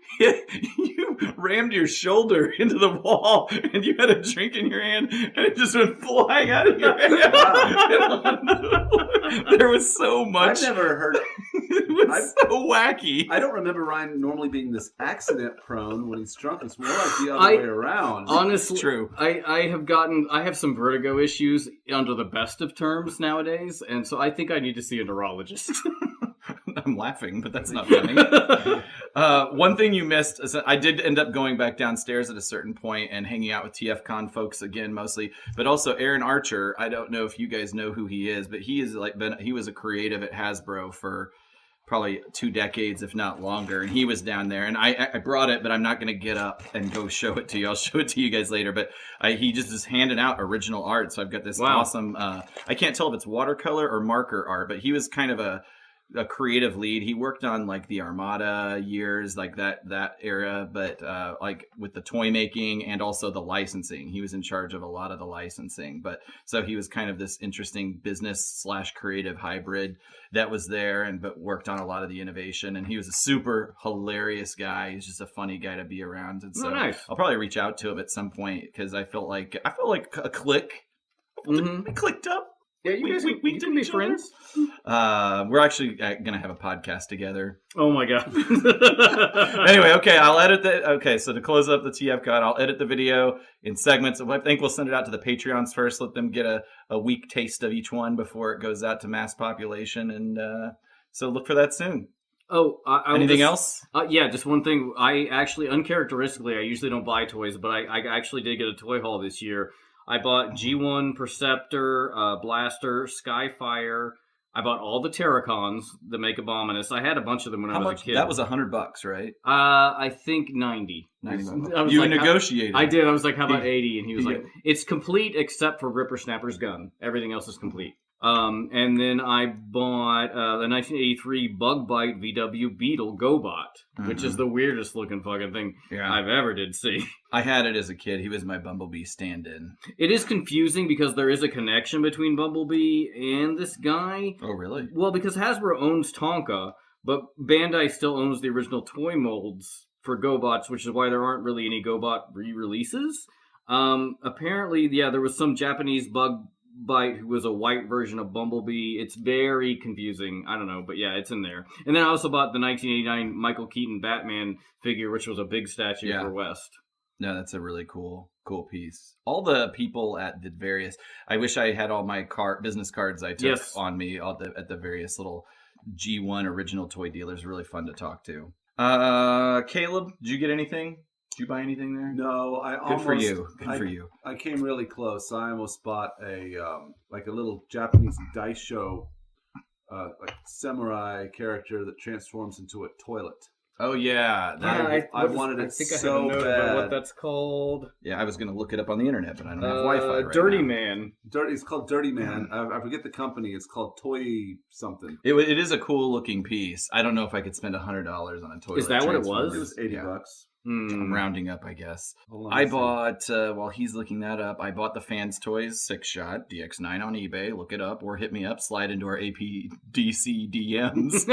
rammed your shoulder into the wall, and you had a drink in your hand, and it just went flying out of your hand. There was so much. I've never heard. It was so wacky. I don't remember Ryan normally being this accident prone when he's drunk. It's more like the other way around. Honestly, It's true. I have some vertigo issues under the best of terms nowadays, and so I think I need to see a neurologist. I'm laughing, but that's not funny. One thing you missed is that I did end up going back downstairs at a certain point and hanging out with TFCon folks again, mostly, but also Aaron Archer. I don't know if you guys know who he is, but he was a creative at Hasbro for probably 2 decades, if not longer, and he was down there. And I brought it, but I'm not going to get up and go show it to you. I'll show it to you guys later. But he just is handing out original art, so I've got this awesome. I can't tell if it's watercolor or marker art, but he was kind of a creative lead. He worked on like the Armada years, like that era, but like with the toy making and also the licensing. He was in charge of a lot of the licensing, but so he was kind of this interesting business / creative hybrid that was there, but worked on a lot of the innovation. And he was a super hilarious guy. He's just a funny guy to be around. And so nice. I'll probably reach out to him at some point because I felt like a click. Mm-hmm. We clicked up. Yeah, you guys we can be friends. We're actually gonna have a podcast together. Oh my god. Anyway, okay, I'll edit the. Okay, so to close up the TFCon, I'll edit the video in segments. I think we'll send it out to the Patreons first. Let them get a week taste of each one before it goes out to mass population, and so look for that soon. Oh, anything else? Yeah, just one thing. I actually, uncharacteristically, I usually don't buy toys, but I actually did get a toy haul this year. I bought G1 Perceptor, Blaster, Skyfire. I bought all the Terracons that make Abominus. I had a bunch of them when I was a kid. That was $100, right? I think 90. You negotiated. I did. I was like, how about 80? And he was like, it's complete except for Ripper Snapper's gun. Everything else is complete. And then I bought the 1983 Bug Bite VW Beetle GoBot, which is the weirdest looking fucking thing I've ever did see. I had it as a kid. He was my Bumblebee stand-in. It is confusing because there is a connection between Bumblebee and this guy. Oh, really? Well, because Hasbro owns Tonka, but Bandai still owns the original toy molds for GoBots, which is why there aren't really any GoBot re-releases. Apparently, there was some Japanese Bug Bite who was a white version of Bumblebee. It's very confusing. I don't know, but yeah, it's in there. And then I also bought the 1989 Michael Keaton Batman figure, which was a big statue for West. No, that's a really cool piece. All the people at the various... I wish I had all my business cards I took on me at the various little G1 original toy dealers. Really fun to talk to. Caleb, did you get anything? Did you buy anything there? No, Good for you. I came really close. I almost bought a little Japanese dice show, like samurai character that transforms into a toilet. Oh yeah, I wanted it so bad. What that's called? Yeah, I was going to look it up on the internet, but I don't have Wi-Fi right Dirty now. Man. It's called Dirty Man. I forget the company. It's called Toy something. It is a cool looking piece. I don't know if I could spend $100 on a toilet. Is that what it was? It was $80. I'm rounding up, I guess. I bought, while he's looking that up, I bought the Fans Toys 6-shot DX9 on eBay. Look it up or hit me up. Slide into our APDC DMs.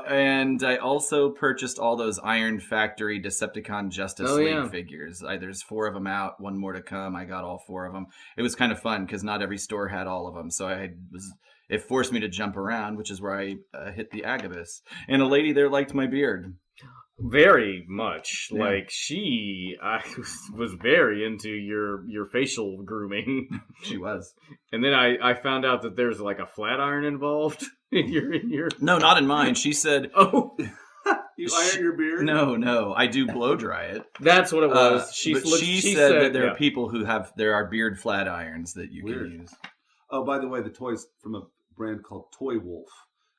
And I also purchased all those Iron Factory Decepticon Justice League figures. There's 4 of them out, 1 more to come. I got all 4 of them. It was kind of fun because not every store had all of them. So it forced me to jump around, which is where I hit the Agabus. And a lady there liked my beard. Very much. Yeah. Like I was very into your facial grooming. She was. And then I found out that there's like a flat iron involved in your No, not in mine. She said, "Oh, You iron your beard? No, I do blow dry it. That's what it was. She said that there are people who there are beard flat irons that you Weird. can use. Oh, by the way, the toy's from a brand called Toy Wolf.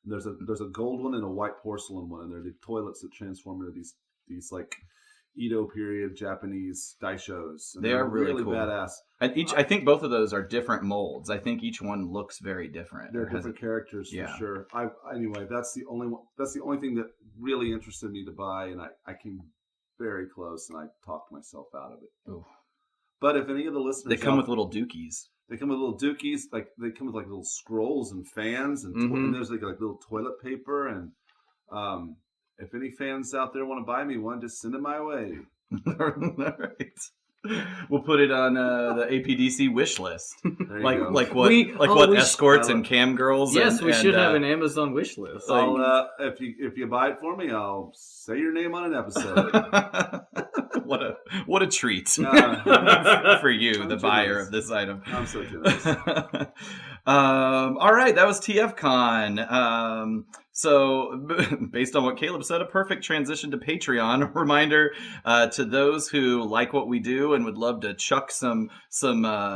And there's a gold one and a white porcelain one, and they're the toilets that transform into these like Edo period Japanese daishos. And They are really cool. badass. And I think both of those are different molds. I think each one looks very different. They're different characters for sure. Anyway, that's the only one. That's the only thing that really interested me to buy, and I came very close, and I talked myself out of it. Ooh. But if any of the listeners, they come with little dookies. They come with little dookies, like they come with like little scrolls and fans, and there's like little toilet paper. And if any fans out there want to buy me one, just send it my way. All right. We'll put it on the APDC wish list, like what escorts and cam girls. Yes, we should have an Amazon wish list. If you buy it for me, I'll say your name on an episode. What a treat for you, the buyer of this item. I'm so generous. All right, that was TFCon. So, based on what Caleb said, a perfect transition to Patreon. A reminder to those who like what we do and would love to chuck some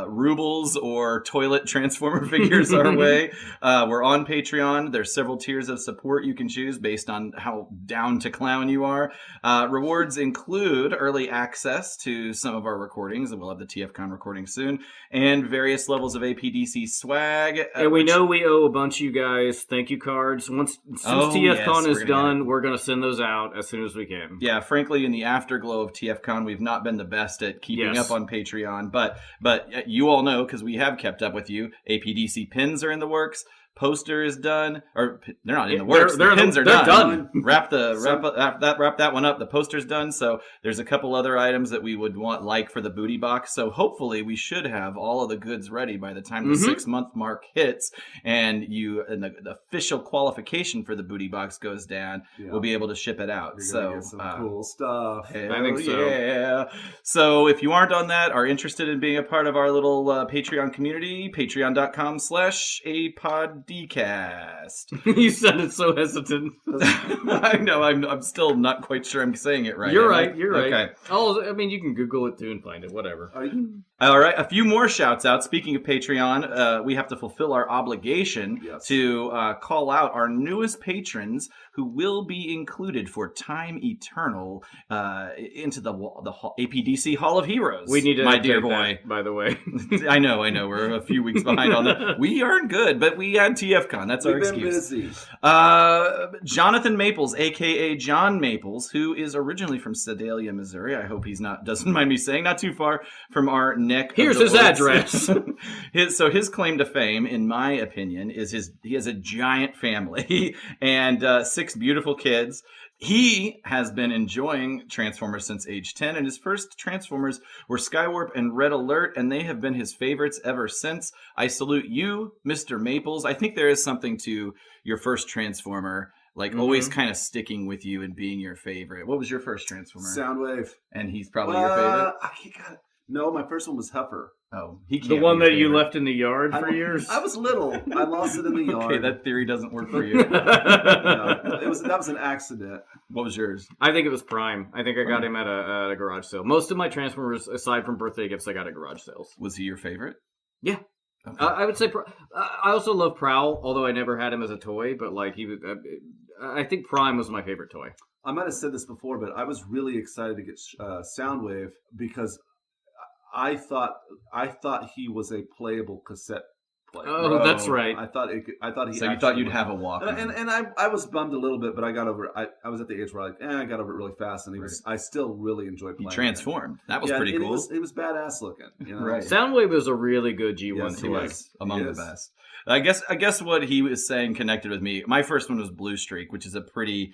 rubles or toilet transformer figures our way. We're on Patreon. There's several tiers of support you can choose based on how down to clown you are. Rewards include early access to some of our recordings, and we'll have the TFCon recording soon, and various levels of APDC swag. And we know we owe a bunch of you guys thank you cards. Since TFCon is done, we're going to send those out as soon as we can. Yeah, frankly, in the afterglow of TFCon, we've not been the best at keeping up on Patreon, but you all know, because we have kept up with you, APDC pins are in the works. Poster is done, or they're not in the works. The pins are done. Wrap that one up. The poster's done. So there's a couple other items that we would want, like for the booty box. So hopefully we should have all of the goods ready by the time the 6-month mark hits, and the official qualification for the booty box goes down. Yeah. We'll be able to ship it out. You're get some cool stuff. I think so. Yeah. So if you aren't on that, are interested in being a part of our little Patreon community, patreon.com/apod. Decast. You said it so hesitant. I know. I'm still not quite sure I'm saying it right. You're right. Okay. Oh, I mean, you can Google it too and find it. Whatever. All right. A few more shouts out. Speaking of Patreon, we have to fulfill our obligation to call out our newest patrons who will be included for time eternal into the APDC Hall of Heroes. We need to my dear boy. That, by the way. I know. We're a few weeks behind on that. We aren't good, but we had TFCon. That's our excuse. Busy. Jonathan Maples, a.k.a. John Maples, who is originally from Sedalia, Missouri. I hope doesn't mind me saying, not too far from our neck. Here's his address. His claim to fame, in my opinion, is he has a giant family and 6 beautiful kids. He has been enjoying Transformers since age 10, and his first Transformers were Skywarp and Red Alert, and they have been his favorites ever since. I salute you, Mr. Maples. I think there is something to your first Transformer, always kind of sticking with you and being your favorite. What was your first Transformer? Soundwave. And he's probably your favorite? No, my first one was Heifer. Oh, he can't the one that you left in the yard for years? I was little. I lost it in the yard. Okay, that theory doesn't work for you. That was an accident. What was yours? I think it was Prime. I think I got him at a garage sale. Most of my Transformers, aside from birthday gifts, I got at garage sales. Was he your favorite? Yeah. Okay. I would say I also love Prowl, although I never had him as a toy, but he was. I think Prime was my favorite toy. I might have said this before, but I was really excited to get Soundwave because I thought he was a playable cassette player. Oh, that's right. I thought he. So you thought you'd have a Walkman, and I was bummed a little bit, but I got over it. I was at the age where I got over it really fast, and I still really enjoyed playing. He transformed. That was pretty cool. It was badass looking. Right. Soundwave was a really good G1 toy. He was among the best. I guess what he was saying connected with me. My first one was Blue Streak, which is a pretty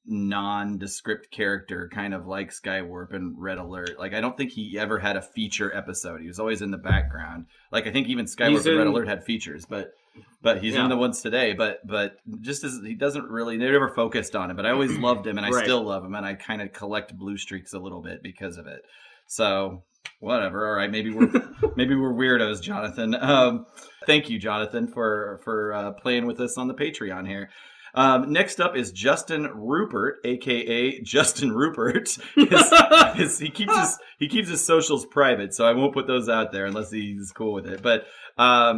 nondescript character, kind of like Skywarp and Red Alert. I don't think he ever had a feature episode. He was always in the background. I think even Skywarp and Red Alert had features, but he's in the ones today. But just as he doesn't really, they never focused on it. But I always loved him, and I still love him, and I kind of collect Blue Streaks a little bit because of it. So whatever. All right, maybe we're weirdos, Jonathan. Thank you, Jonathan, for playing with us on the Patreon here. Next up is Justin Rupert, aka Justin Rupert. He keeps his socials private, so I won't put those out there unless he's cool with it. But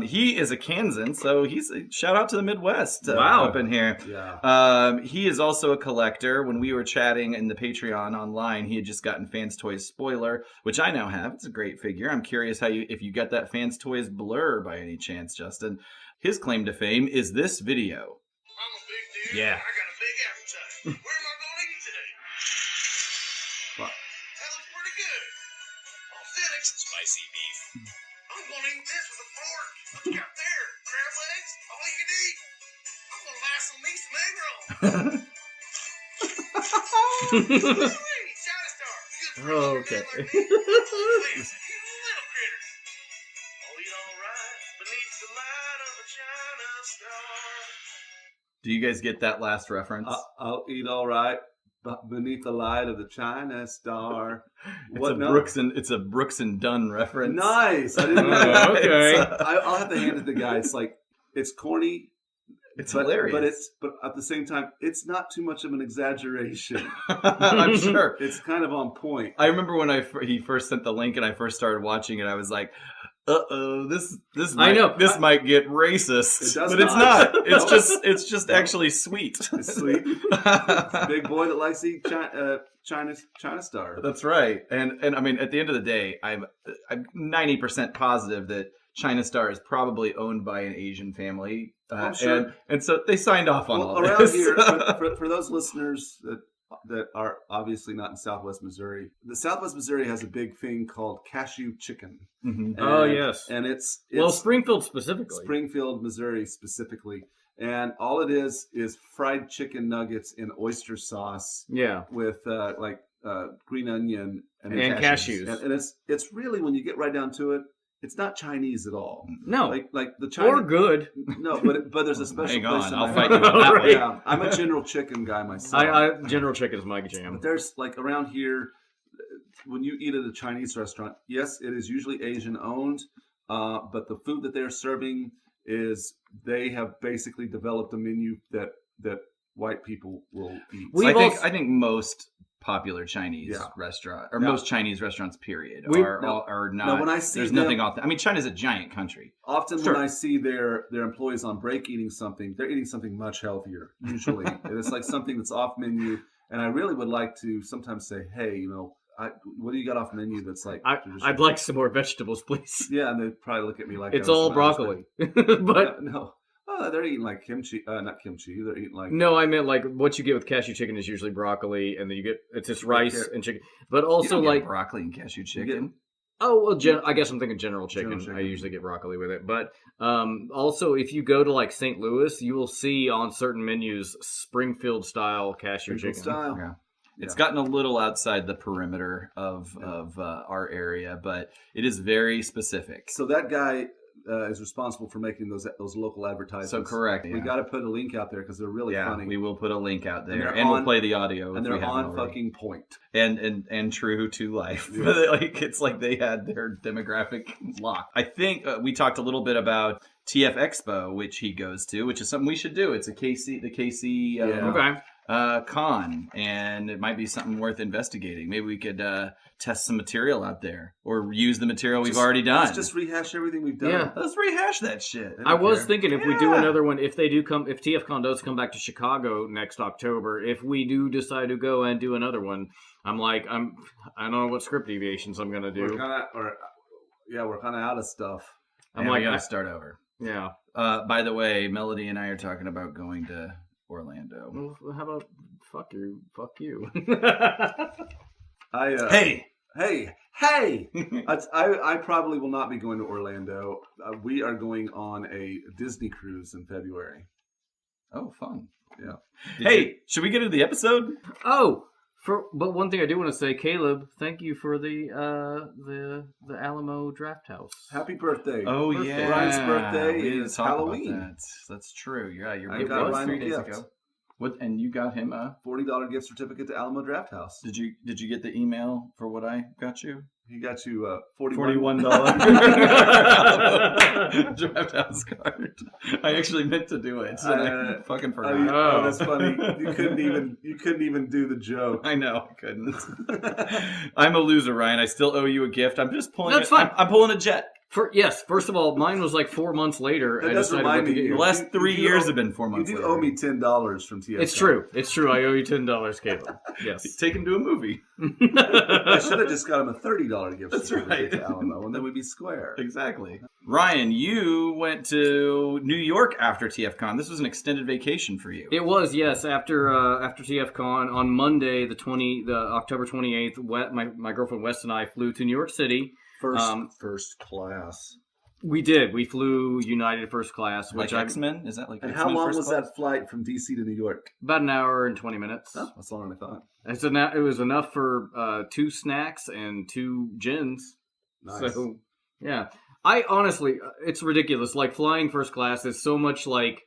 he is a Kansan, so he's a shout out to the Midwest up in here. Yeah. He is also a collector. When we were chatting in the Patreon online, he had just gotten Fans Toys Spoiler, which I now have. It's a great figure. I'm curious if you got that Fans Toys Blur by any chance, Justin. His claim to fame is this video. I'm a big dude. Yeah. I got a big appetite. Where am I going to eat today? Fuck. That looks pretty good. Authentic spicy beef. I'm going to eat this with a fork. What you got there? Crab legs? All you can eat? I'm going to lasso me some egg roll. Hey, China Star. Good for you. Okay. Like me. Please, you little critter. I'll eat all right beneath the light of a China Star. Do you guys get that last reference? I'll eat all right beneath the light of the China Star. It's a Brooks and Dunn reference. Nice. I didn't know that. Okay. I'll have to hand it to the guy. It's like, it's corny. It's hilarious. But at the same time, it's not too much of an exaggeration. I'm sure. It's kind of on point. I remember when he first sent the link and I first started watching it, I was like, "Uh-oh, this might get racist." But it's not. It's just actually sweet. It's sweet. It's a big boy that likes to eat China Star. That's right. And I mean, at the end of the day, I'm 90% positive that China Star is probably owned by an Asian family. I'm sure. And so they signed off on all around this. here, for those listeners that are obviously not in Southwest Missouri, the Southwest Missouri has a big thing called cashew chicken. Mhm. Oh, yes. And it's Springfield specifically. Springfield, Missouri specifically. And all it is fried chicken nuggets in oyster sauce. Yeah. With green onion and cashews. And it's really, when you get right down to it, it's not Chinese at all. No. Like the Chinese. Or good. No, but there's a special Hang place on, in I'll my fight heart. you on that one. Yeah, I'm a General Chicken guy myself. General Chicken is my jam. But there's, like, around here, when you eat at a Chinese restaurant, yes, it is usually Asian owned, but the food that they're serving is, they have basically developed a menu that white people will eat. I think most popular Chinese restaurant, or most Chinese restaurants, period, are not. No, when I see there's nothing authentic. I mean, China's a giant country. Often when I see their employees on break eating something, they're eating something much healthier, usually. And it's like something that's off menu. And I really would like to sometimes say, hey, what do you got off menu that's like... I'd like some more vegetables, please. Yeah, and they'd probably look at me like... It's all broccoli. But... No. Oh, they're eating like kimchi. Not kimchi. They're eating like... No, I meant like what you get with cashew chicken is usually broccoli, and then it's just rice and chicken. But also you don't like get broccoli and cashew chicken. Oh, well, I guess I'm thinking General Chicken. I usually get broccoli with it. But also, if you go to like St. Louis, you will see on certain menus Springfield style cashew chicken. Style. Yeah. It's gotten a little outside the perimeter of our area, but it is very specific. So that guy is responsible for making those local advertisements. So correct. We got to put a link out there because they're really funny. We will put a link out there, and we'll play the audio. And they're on fucking point. And true to life. Yes. Like, it's like they had their demographic locked. I think we talked a little bit about TF Expo, which he goes to, which is something we should do. It's the KC con, and it might be something worth investigating. Maybe we could test some material out there, or use the material we've already done. Let's just rehash everything we've done. Yeah. Let's rehash that shit. I was thinking if we do another one, if TFCon does come back to Chicago next October, if we do decide to go and do another one, I don't know what script deviations I'm gonna do. We're kind of out of stuff. We gotta start over. Yeah. By the way, Melody and I are talking about going to Orlando. Well, how about fuck you? Hey! I probably will not be going to Orlando. We are going on a Disney cruise in February. Oh, fun! Yeah. Should we get into the episode? Oh, but one thing I do want to say, Caleb, thank you for the Alamo Draft House. Happy birthday! Oh birthday. yeah, Ryan's birthday we is Halloween. That's true. Yeah, I got Ryan 3 days gift. ago. What? And you got him a $40 gift certificate to Alamo Draft House. Did you get the email for what I got you? He got you $41 draft house card. I actually meant to do it, and I fucking forgot. Oh, that's funny. You couldn't even do the joke. I know, I couldn't. I'm a loser, Ryan. I still owe you a gift. I'm just pulling. That's fine. I'm pulling a jet. First of all, mine was like 4 months later. That does remind me. The last 3 years have been 4 months. You do later. owe me $10 from TFCon. It's true. I owe you $10, Caleb. Yes. Take him to a movie. I should have just got him a $30 gift. That's right. To Alamo, and then we'd be square. Exactly. Ryan, you went to New York after TFCon. This was an extended vacation for you. It was, yes. After TFCon on Monday, the October 28th, my girlfriend West and I flew to New York City. First class. We did. We flew United first class, which like X-Men? Is that like And X-Men how long first was class? that flight from DC to New York? about an hour and 20 minutes. Oh, that's longer than I thought. And so now it was enough for 2 snacks and 2 gins. Nice. So yeah, I honestly, it's ridiculous. Like flying first class is so much like,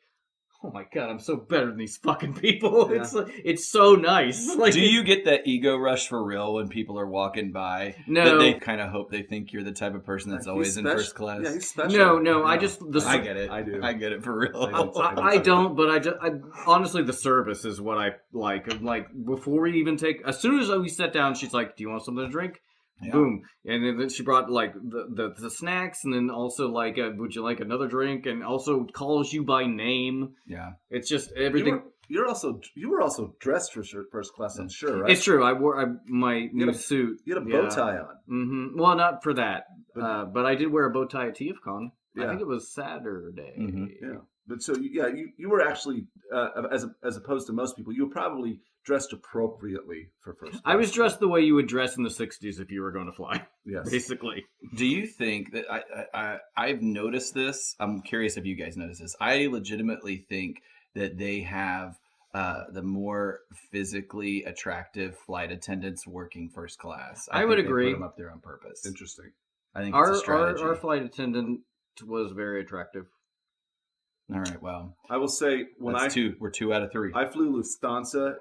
oh my god, I'm so better than these fucking people. Yeah. It's so nice. Like, Do you get that ego rush for real when people are walking by? No. That they kind of hope they think you're the type of person that's always in first class? Yeah, he's special. No, Yeah. I just I get it. I do. I get it for real. I don't, but I honestly, the service is what I like. I'm like, before we even as soon as we sat down, she's like, do you want something to drink? Yeah. Boom. And then she brought like the snacks, and then also like, would you like another drink? And also calls you by name. Yeah. It's just everything. You were also dressed for first class, I'm sure, right? It's true. I wore my new suit. You had a bow tie on. Mm-hmm. Well, not for that, but I did wear a bow tie at TFCon. I Yeah. think it was Saturday. Mhm. Yeah. But so you were actually as opposed to most people, you were probably dressed appropriately for first class. I was dressed the way you would dress in the 60s if you were going to fly, Yes. basically. Do you think that I've noticed this? I'm curious if you guys notice this. I legitimately think that they have the more physically attractive flight attendants working first class. I would think they agree. Put them up there on purpose. Interesting. I think it's a strategy. Our flight attendant was very attractive. All right. Well, I will say we're 2 out of 3. I flew Lufthansa.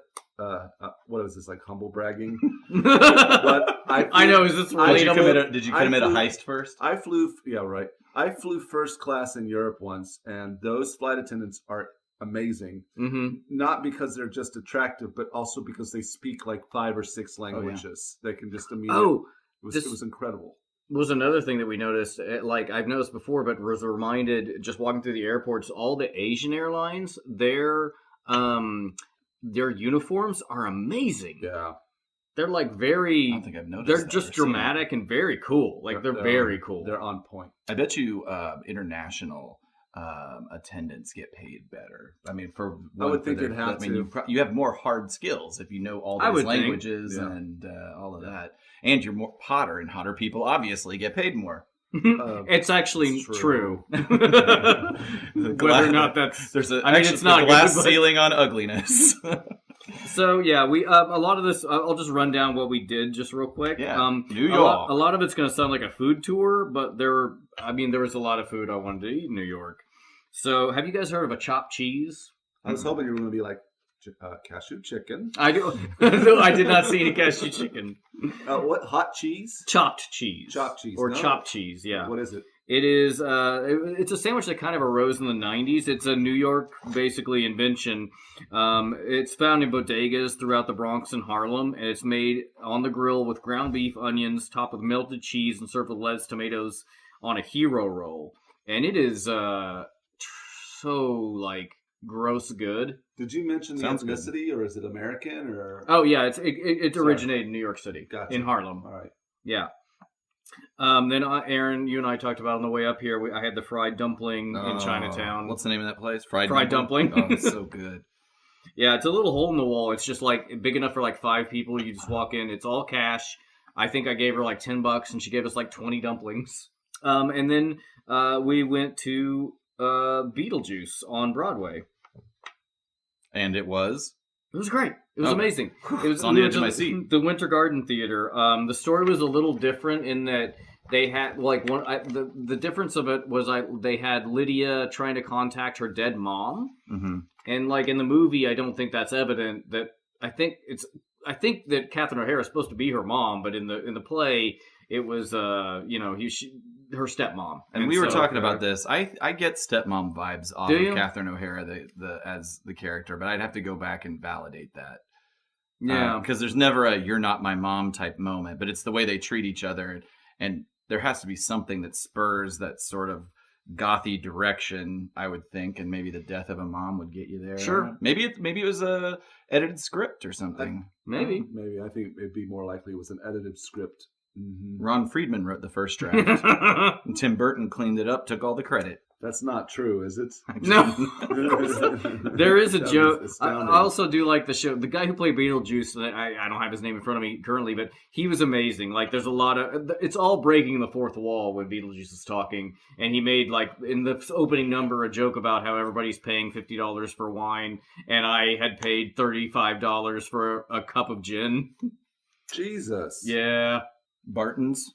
What is this, like humble bragging? But I know. Is this relatable? Did you commit a heist first? I flew first class in Europe once, and those flight attendants are amazing. Mm-hmm. Not because they're just attractive, but also because they speak like 5 or 6 languages. They can just immediately. It was incredible. Was another thing that we noticed, like I've noticed before, but was reminded just walking through the airports, all the Asian airlines, their uniforms are amazing. Yeah. They're like very. I don't think I've noticed. They're that just or seen dramatic and very cool. Like they're very cool. They're on point. I bet you international attendants get paid better. I mean, I would think it'd have to. You have more hard skills if you know all I these would think. languages and all of that, and you're more hotter, and hotter people obviously get paid more. It's actually it's true. The Whether or not that's it's not a glass ceiling on ugliness. So yeah, we a lot of this. I'll just run down what we did just real quick. Yeah, New York. A lot of it's going to sound like a food tour, but there was a lot of food I wanted to eat in New York. So, have you guys heard of a chopped cheese? I was hoping you were going to be like cashew chicken. I do. I did not see any cashew chicken. What hot cheese? Chopped cheese. Chopped cheese. Or No. chopped cheese. Yeah. What is it? It is. It's a sandwich that kind of arose in the '90s. It's a New York, basically, invention. It's found in bodegas throughout the Bronx and Harlem, and it's made on the grill with ground beef, onions, topped with melted cheese, and served with lettuce, tomatoes on a hero roll. And it is so like gross good. Did you mention the Sounds good. ethnicity, or is it American, or? Oh yeah, it originated in New York City, Gotcha. in Harlem. All right. Yeah. Then Aaron, you and I talked about on the way up here. I had the fried dumpling in Chinatown. What's the name of that place? Fried Dumpling. Oh, it's so good. Yeah, it's a little hole in the wall. It's just like big enough for like 5 people. You just walk in. It's all cash. I think I gave her like $10, and she gave us like 20 dumplings. And then we went to Beetlejuice on Broadway. And it was? It was great. It was Okay. amazing. It was on the edge of my seat. The Winter Garden Theater. The story was a little different in that they had like the difference of it was they had Lydia trying to contact her dead mom, Mm-hmm. and like in the movie, I don't think that's evident. That I think that Catherine O'Hara is supposed to be her mom, but in the play, it was her stepmom. And we were so- talking about this. I get stepmom vibes off Do of you? Catherine O'Hara as the character, but I'd have to go back and validate that. Yeah. Because there's never a "you're not my mom" type moment, but it's the way they treat each other, and there has to be something that spurs that sort of gothy direction, I would think, and maybe the death of a mom would get you there. Sure. Maybe it was a edited script or something. Maybe. Maybe. I think it'd be more likely it was an edited script. Ron Friedman wrote the first draft, and Tim Burton cleaned it up, took all the credit. That's not true, is it? No. There is a That joke. was I astounding. also do like the show. The guy who played Beetlejuice, I don't have his name in front of me currently, but he was amazing. Like, there's a lot of... It's all breaking the fourth wall when Beetlejuice is talking. And he made, like, in the opening number, a joke about how everybody's paying $50 for wine, and I had paid $35 for a cup of gin. Jesus. Yeah. Barton's.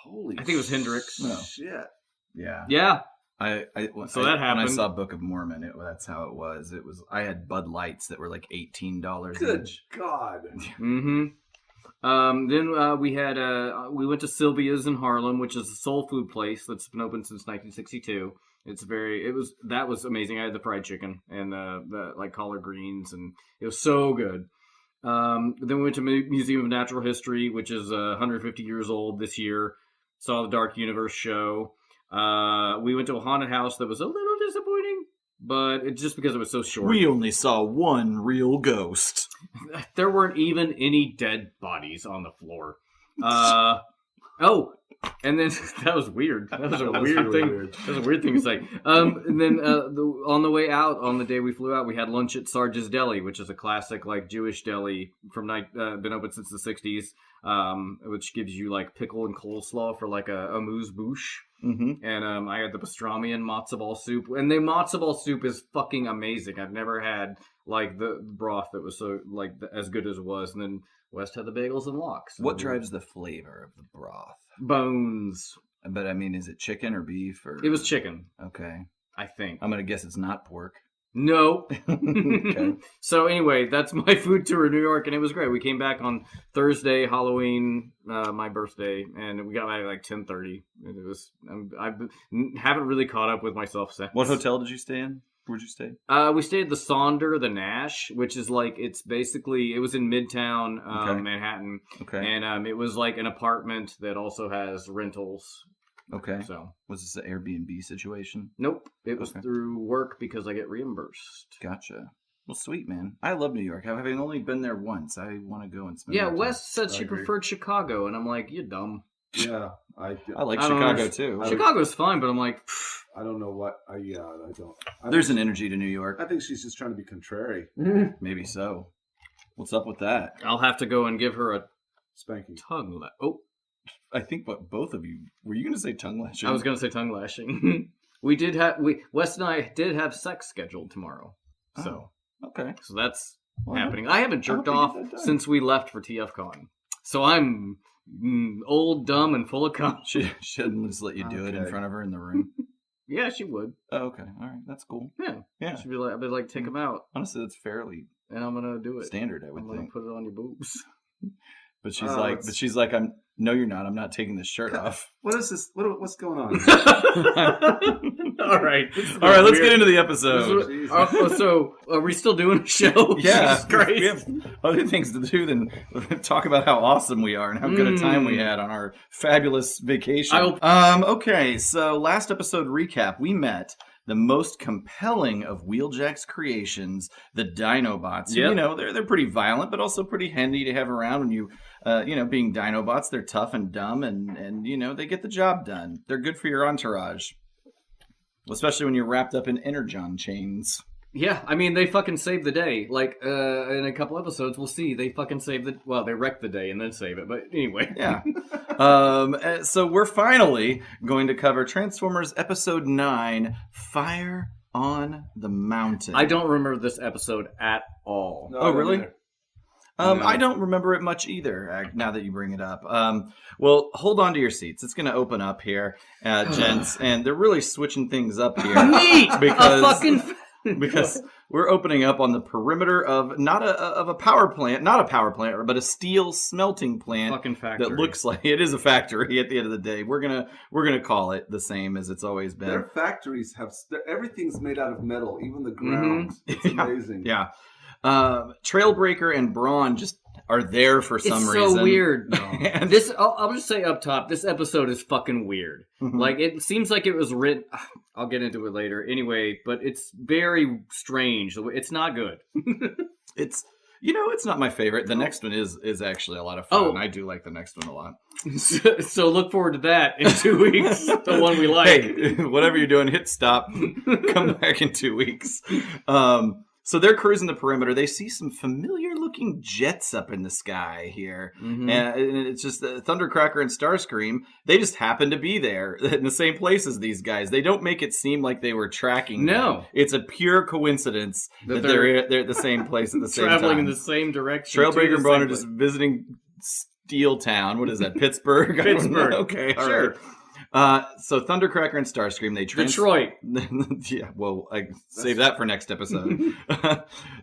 Holy I think it was Hendrix. No. shit. Yeah. Yeah. So that when I happened. saw Book of Mormon, that's how it was. I had Bud Lights that were like $18 Good each. God. Mm-hmm. Then we went to Sylvia's in Harlem, which is a soul food place that's been open since 1962. That was amazing. I had the fried chicken and the like collard greens, and it was so good. Then we went to Museum of Natural History, which is 150 years old this year. Saw the Dark Universe show. We went to a haunted house that was a little disappointing, but it's just because it was so short. We only saw one real ghost. There weren't even any dead bodies on the floor. And then that was weird. That was a weird really thing. weird. That was a weird thing to say. And then on the way out, on the day we flew out, we had lunch at Sarge's Deli, which is a classic like Jewish deli from been open since the 60s, which gives you like pickle and coleslaw for like a amuse bouche. Mm-hmm. And I had the pastrami and matzo ball soup, and the matzo ball soup is fucking amazing. I've never had like the broth that was so like as good as it was. And then West had the bagels and lox. What drives the flavor of the broth? Bones. But I mean, is it chicken or beef or? It was chicken, Okay. I think. I'm gonna guess it's not pork. No. Okay. So anyway, that's my food tour in New York, and it was great. We came back on Thursday, Halloween, my birthday, and we got back at like 10:30. It was I haven't really caught up with myself since. What hotel did you stay in? Where'd you stay? We stayed at the Sonder, the Nash, which is like it was in Midtown Okay. Manhattan, Okay. and it was like an apartment that also has rentals. Okay. So Was this an Airbnb situation? nope, it was Okay. through work because I get reimbursed. Gotcha. Well, sweet, man. I love New York. Having only been there once, I want to go and spend. Yeah, more time. West said she I agree. preferred Chicago, and I'm like, you're dumb. Yeah. I like I don't Chicago understand. too. Chicago's fine, but I'm like, don't know what. I don't. There's an energy to New York. I think she's just trying to be contrary. Maybe so. What's up with that? I'll have to go and give her a Spanking. tongue. Oh, I think what both of you were you going to say tongue lashing? I was going to say tongue lashing. Wes and I did have sex scheduled tomorrow, so Okay. that's Well, happening. I haven't jerked hope you off get that done. since we left for TFCon, so I'm old, dumb, and full of cum. She didn't just let you do it in Okay. front of her in the room. Yeah, she would. Oh, okay. All right. That's cool. Yeah, Yeah. she'd be like, I'd be like, take him out, Honestly, that's fairly and I'm gonna do it. standard, I I'm would gonna think. put it on your boobs. But she's Oh, like, it's- I'm. No, you're not. I'm not taking this shirt off. What is this? What's going on? All right. All right. Let's get into the episode. Jesus. So, are we still doing a show? Yeah, Jesus Christ. we have other things to do than talk about how awesome we are and how good a time we had on our fabulous vacation. Okay, so last episode recap, we met the most compelling of Wheeljack's creations, the Dinobots. Yep. You know, they're pretty violent, but also pretty handy to have around when you, being Dinobots. They're tough and dumb, and they get the job done. They're good for your entourage, especially when you're wrapped up in energon chains. Yeah, I mean, they fucking saved the day. Like, in a couple episodes, we'll see. They fucking save they wreck the day and then save it. But anyway. Yeah. So we're finally going to cover Transformers Episode 9, Fire on the Mountain. I don't remember this episode at all. No, Oh, I don't really? either. No. I don't remember it much either, now that you bring it up. Well, hold on to your seats. It's going to open up here, gents, and they're really switching things up here. Neat! Because- A fucking... Because We're opening up on the perimeter of not a power plant, but a steel smelting plant. Fucking factory. That looks like it is a factory. At the end of the day, we're gonna call it the same as it's always been. Their factories everything's made out of metal, even the ground. It's amazing. Yeah. Trailbreaker and Braun just are there for some reason. It's so weird. And I'll just say up top, this episode is fucking weird. Like, it seems like it was written... I'll get into it later. Anyway, but it's very strange. It's not good. It's not my favorite. The next one is actually a lot of fun. I do like the next one a lot. So look forward to that in 2 weeks. The one we like. Hey, whatever you're doing, hit stop. Come back in 2 weeks. So they're cruising the perimeter. They see some familiar-looking jets up in the sky here. And it's just Thundercracker and Starscream. They just happen to be there in the same place as these guys. They don't make it seem like they were tracking them. It's a pure coincidence that they're at the same place at the same time. Traveling in the same direction. Trailbreaker and Braun are just visiting Steel Town. What is that, Pittsburgh? Pittsburgh. Okay, all sure. right. So Thundercracker and Starscream, they Detroit. Yeah, well, save that for next episode.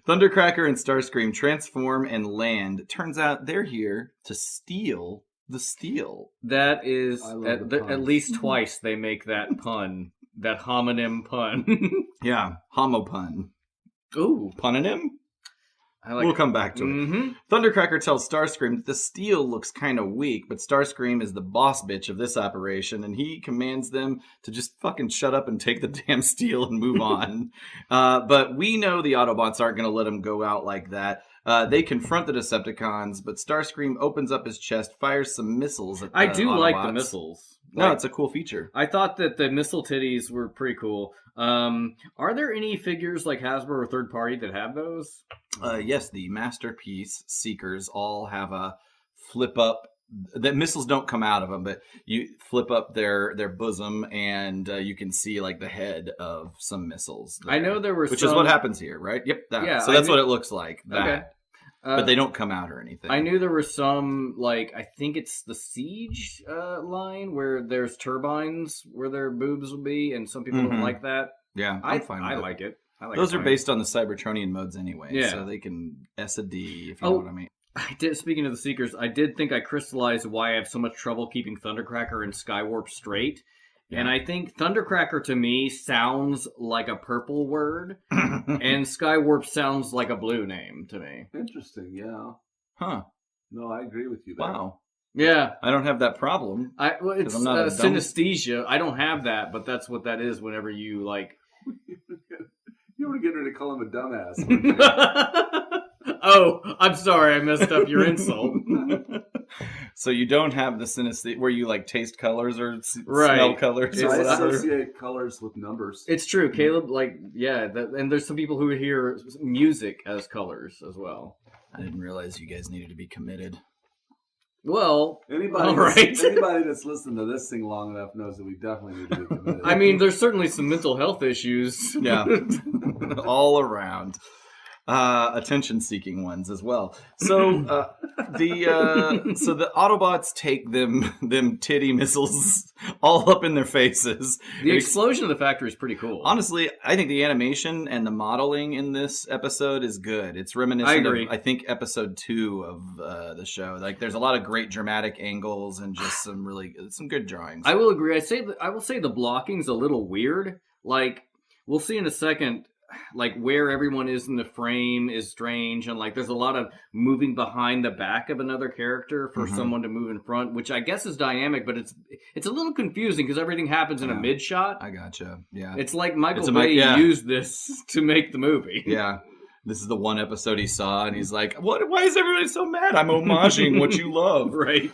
Thundercracker and Starscream transform and land. Turns out they're here to steal the steel. That is at least twice they make that pun, that homonym pun. Yeah, homo pun. Ooh, Punonym? We'll come back to it. Thundercracker tells Starscream that the steel looks kind of weak, but Starscream is the boss bitch of this operation, and he commands them to just fucking shut up and take the damn steel and move on. But we know the Autobots aren't going to let him go out like that. They confront the Decepticons, but Starscream opens up his chest, fires some missiles at the I do Autobots. like the missiles. No, it's a cool feature. I thought that the missile titties were pretty cool. Are there any figures like Hasbro or third party that have those? Yes, the Masterpiece Seekers all have a flip up. The missiles don't come out of them, but you flip up their bosom, and you can see like the head of some missiles. I know there were which is what happens here, right? Yep. So that's what it looks like. Okay. But they don't come out or anything. I knew there were some, like, I think it's the Siege line where there's turbines where their boobs will be, and some people don't like that. Yeah, I like it. Those are based on the Cybertronian modes anyway, so they can S a D, if you know what I mean. Speaking of the Seekers, I did think I crystallized why I have so much trouble keeping Thundercracker and Skywarp straight. Yeah. And I think Thundercracker to me sounds like a purple word, and Skywarp sounds like a blue name to me. Interesting, yeah. Huh. No, I agree with you there. Wow. Yeah. I don't have that problem. It's I'm not synesthesia. I don't have that, but that's what that is whenever you, like... You want to get her to call him a dumbass. Oh, I'm sorry, I messed up your insult. So you don't have the synesthesia where you like taste colors or smell colors or I whatever? associate colors with numbers. It's true, Caleb. And there's some people who hear music as colors as well. I didn't realize you guys needed to be committed. Well, anybody that's listened to this thing long enough knows that we definitely need to be committed. I mean, there's certainly some mental health issues. Yeah, all around. Attention-seeking ones as well. So the Autobots take them titty missiles all up in their faces. The explosion of the factory is pretty cool. Honestly, I think the animation and the modeling in this episode is good. It's reminiscent of, I think, episode 2 of the show. Like, there's a lot of great dramatic angles and just some good drawings. I will agree. I will say the blocking's a little weird. Like, we'll see in a second. Like where everyone is in the frame is strange, and like there's a lot of moving behind the back of another character for someone to move in front, which I guess is dynamic, but it's a little confusing because everything happens in a mid shot. I gotcha. Yeah, it's like Michael Bay used this to make the movie. Yeah, this is the one episode he saw, and he's like, "What? Why is everybody so mad? I'm homaging what you love." Right.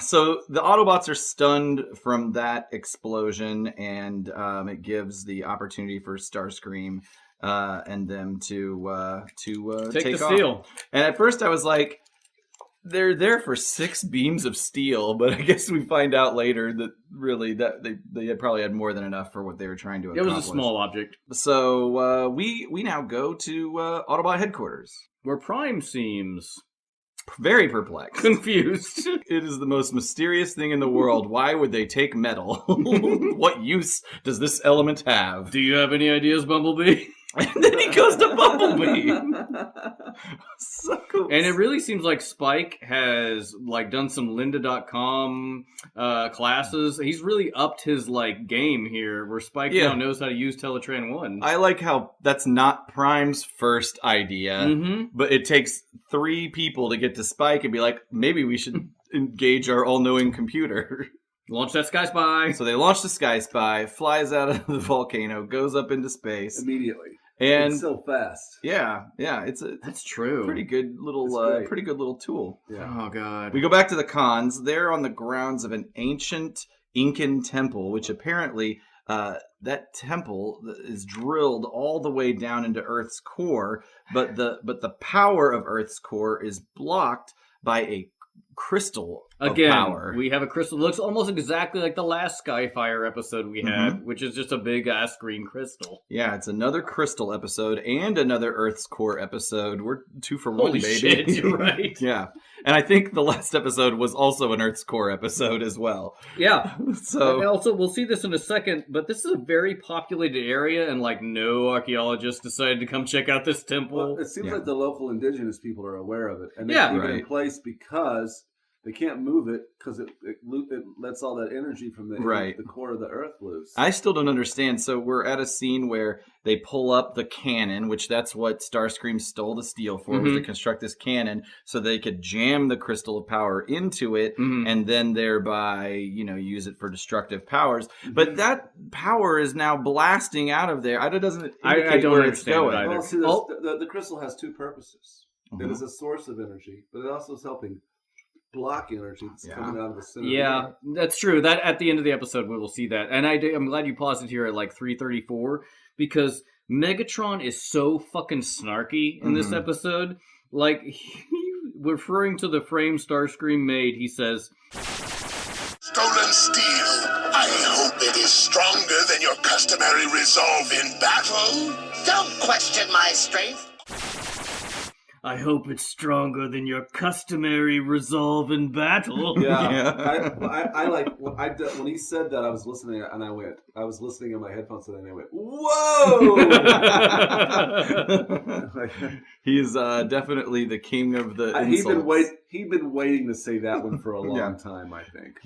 So the Autobots are stunned from that explosion, and it gives the opportunity for Starscream and them to take the off. steel. And at first I was like, they're there for 6 beams of steel, but I guess we find out later that really that they probably had more than enough for what they were trying to accomplish. It was a small object. So we now go to Autobot headquarters, where Prime seems very perplexed. Confused. It is the most mysterious thing in the world. Why would they take metal? What use does this element have? Do you have any ideas, Bumblebee? And then he goes to Bumblebee. So cool. And it really seems like Spike has like done some lynda.com classes. He's really upped his like game here where Spike now knows how to use Teletran 1. I like how that's not Prime's first idea, but it takes 3 people to get to Spike and be like, maybe we should engage our all-knowing computer. Launch that Sky Spy. So they launch the Sky Spy, flies out of the volcano, goes up into space. Immediately. And it's so fast. Yeah, That's true. pretty good little tool. Yeah. Oh god. We go back to the cons. They're on the grounds of an ancient Incan temple, which apparently that temple is drilled all the way down into Earth's core, but the power of Earth's core is blocked by a crystal of power. We have a crystal. Looks almost exactly like the last Skyfire episode we had, which is just a big ass green crystal. Yeah, it's another crystal episode and another Earth's core episode. We're 2 for 1, Holy baby. shit, you're right. Yeah, and I think the last episode was also an Earth's core episode as well. Yeah. So and also, we'll see this in a second, but this is a very populated area, and like no archaeologists decided to come check out this temple. Well, it seems like the local indigenous people are aware of it, and they Yeah. keep it in place because they can't move it because it lets all that energy from the core of the Earth loose. I still don't understand. So we're at a scene where they pull up the cannon, which that's what Starscream stole the steel for, was to construct this cannon so they could jam the crystal of power into it and then thereby, use it for destructive powers. But that power is now blasting out of there. It doesn't indicate I don't where understand it's going. it either. Well, see, the crystal has 2 purposes. It is a source of energy, but it also is helping block energy that's coming out of the center. Yeah, that's true. That at the end of the episode we will see that, and I'm glad you paused it here at like 3:34 because Megatron is so fucking snarky in this episode. Like, referring to the frame Starscream made, he says, Stolen steel. I hope it is stronger than your customary resolve in battle. Don't question my strength. I hope it's stronger than your customary resolve in battle. Yeah. I like when he said that. I was listening and I was listening in my headphones and I went, whoa! He's definitely the king of the insults. He'd been waiting to say that one for a long time, I think.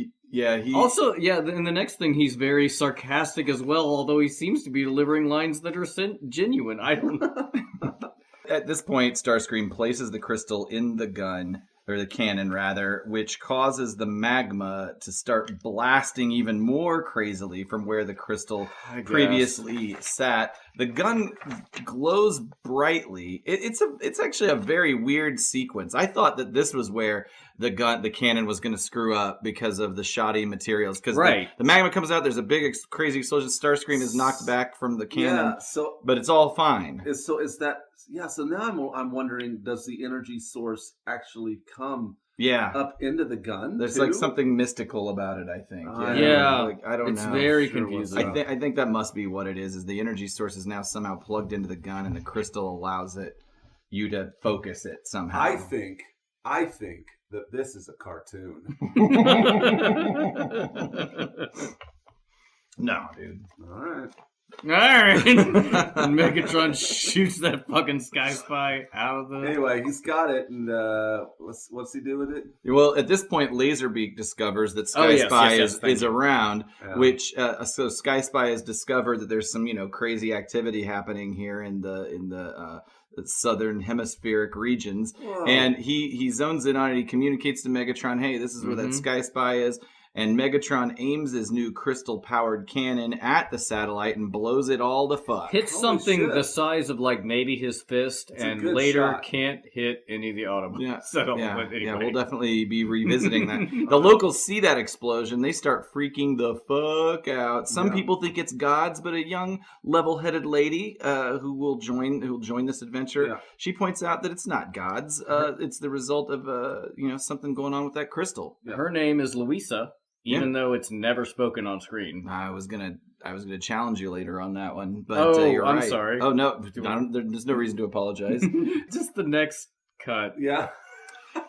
Also, in the next thing, he's very sarcastic as well, although he seems to be delivering lines that are genuine. I don't know. At this point, Starscream places the crystal in the gun, or the cannon rather, which causes the magma to start blasting even more crazily from where the crystal previously sat. The gun glows brightly. It's actually a very weird sequence. I thought that this was where the cannon was going to screw up because of the shoddy materials. Because the magma comes out, there's a big crazy explosion. Starscream is knocked back from the cannon, but it's all fine. So now I'm wondering, does the energy source actually come up into the gun? There's like something mystical about it, I think. I don't know. It's very confusing. I think that must be what it is the energy source is now somehow plugged into the gun and the crystal allows you to focus it somehow. I think that this is a cartoon. No, dude. All right. And Megatron shoots that fucking Sky Spy out of the... Anyway, he's got it, and what's he do with it? Well, at this point, Laserbeak discovers that Sky Spy is around, which so Sky Spy has discovered that there's some crazy activity happening here in the southern hemispheric regions. Whoa. And he zones in on it. He communicates to Megatron, hey, this is where that Sky Spy is. And Megatron aims his new crystal-powered cannon at the satellite and blows it all to fuck. Hits something the size of, like, maybe his fist, and later can't hit any of the Autobots. Yeah, we'll definitely be revisiting that. The locals see that explosion. They start freaking the fuck out. Some people think it's gods, but a young, level-headed lady who will join this adventure, she points out that it's not gods. It's the result of something going on with that crystal. Yeah. Her name is Luisa. Even though it's never spoken on screen. I was gonna challenge you later on that one, but you're right. I'm sorry. Oh no, there's no reason to apologize. Just the next cut. Yeah.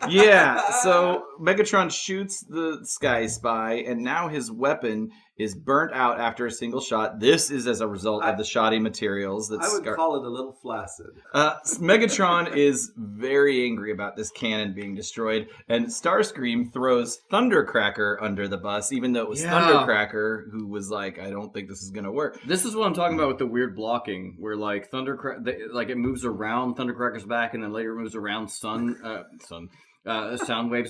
Yeah. So Megatron shoots the Sky Spy, and now his weapon is burnt out after a single shot. This is as a result of the shoddy materials. I would call it a little flaccid. Megatron is very angry about this cannon being destroyed, and Starscream throws Thundercracker under the bus, even though it was Thundercracker who was like, I don't think this is going to work. This is what I'm talking about with the weird blocking, where like like it moves around Thundercracker's back, and then later it moves around Soundwave's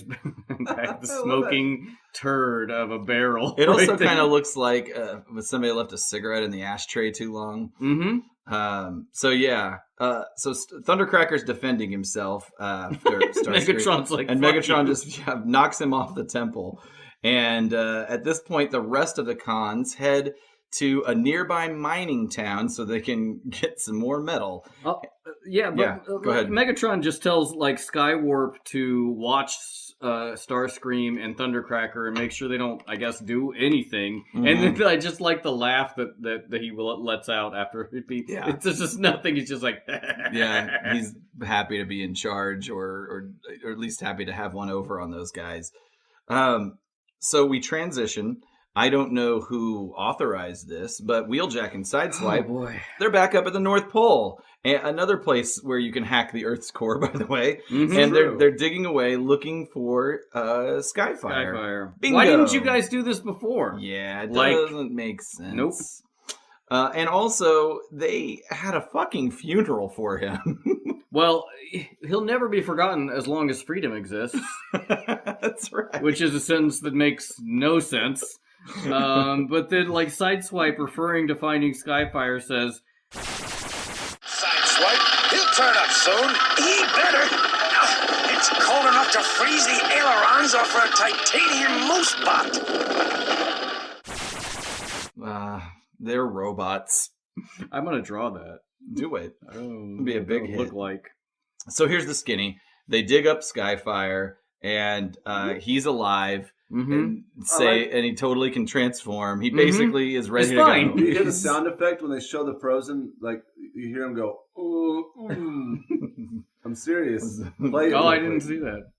back, the smoking turd of a barrel. It also kind of looks like somebody left a cigarette in the ashtray too long. Mm-hmm. So Thundercracker's defending himself after Megatron's like, and Megatron just knocks him off the temple. And at this point, the rest of the cons head to a nearby mining town so they can get some more metal. Go ahead. Megatron just tells like Skywarp to watch Starscream and Thundercracker and make sure they don't, I guess, do anything. Mm-hmm. And then I just like the laugh that he lets out after it's just nothing. He's just like, yeah, he's happy to be in charge, or at least happy to have one over on those guys. So we transition. I don't know who authorized this, but Wheeljack and Sideswipe, they're back up at the North Pole, another place where you can hack the Earth's core, by the way. Mm-hmm. And they're digging away, looking for Skyfire. Bingo. Why didn't you guys do this before? Yeah, it doesn't make sense. Nope. And also, they had a fucking funeral for him. Well, he'll never be forgotten as long as freedom exists. That's right. Which is a sentence that makes no sense. But then, like, Sideswipe, referring to finding Skyfire, says, Sideswipe, he'll turn up soon. He better. It's cold enough to freeze the ailerons off a titanium moose bot. They're robots. I'm gonna draw that. Do it. Oh, it'll be a big hit. Look like. So here's the skinny. They dig up Skyfire, and he's alive. Mm-hmm. And he totally can transform. He basically is ready to go. You hear the sound effect when they show the Frozen, like you hear him go, ooh, ooh. I'm serious. Play it. Oh, I didn't see that.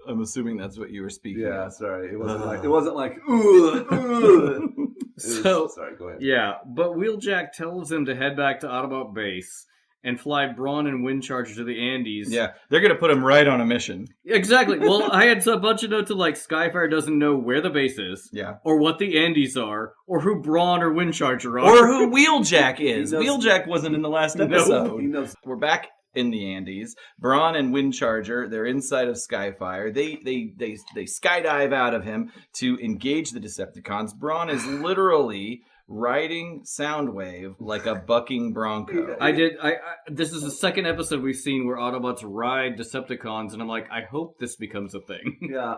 I'm assuming that's what you were speaking. Yeah, sorry. It wasn't like ooh. Sorry, go ahead. Yeah, but Wheeljack tells him to head back to Autobot base and fly Brawn and Windcharger to the Andes. Yeah, they're going to put him right on a mission. Exactly. Well, I had a bunch of notes of like Skyfire doesn't know where the base is. Yeah. Or what the Andes are. Or who Brawn or Windcharger are. Or who Wheeljack is. Wheeljack wasn't in the last episode. No, he knows. We're back in the Andes. Brawn and Windcharger, they're inside of Skyfire. They skydive out of him to engage the Decepticons. Brawn is literally riding Soundwave like a bucking bronco. This is the second episode we've seen where Autobots ride Decepticons, and I'm like, I hope this becomes a thing. Yeah.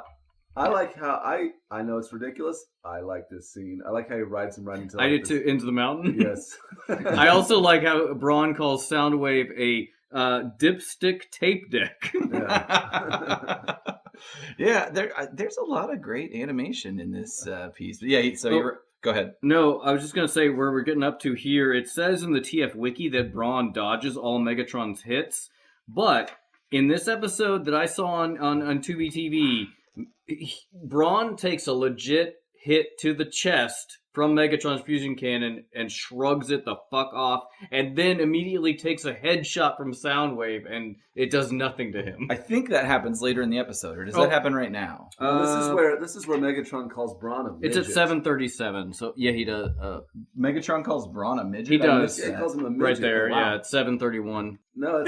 I like how I know it's ridiculous. I like this scene. I like how he rides him right into I did too, into the mountain. Yes. I also like how Brawn calls Soundwave a dipstick tape deck. Yeah, there's a lot of great animation in this piece. But yeah, go ahead. No, I was just going to say where we're getting up to here. It says in the TF Wiki that Brawn dodges all Megatron's hits, but in this episode that I saw on Tubi TV, Brawn takes a legit hit to the chest from Megatron's fusion cannon and shrugs it the fuck off, and then immediately takes a headshot from Soundwave, and it does nothing to him. I think that happens later in the episode, or does that happen right now? This is where Megatron calls Brawn a midget. It's at 7:37, so yeah, he does. Megatron calls Brawn a midget? He does. Yeah, he calls him a midget. Right there, wow. Yeah, it's 7:31. No,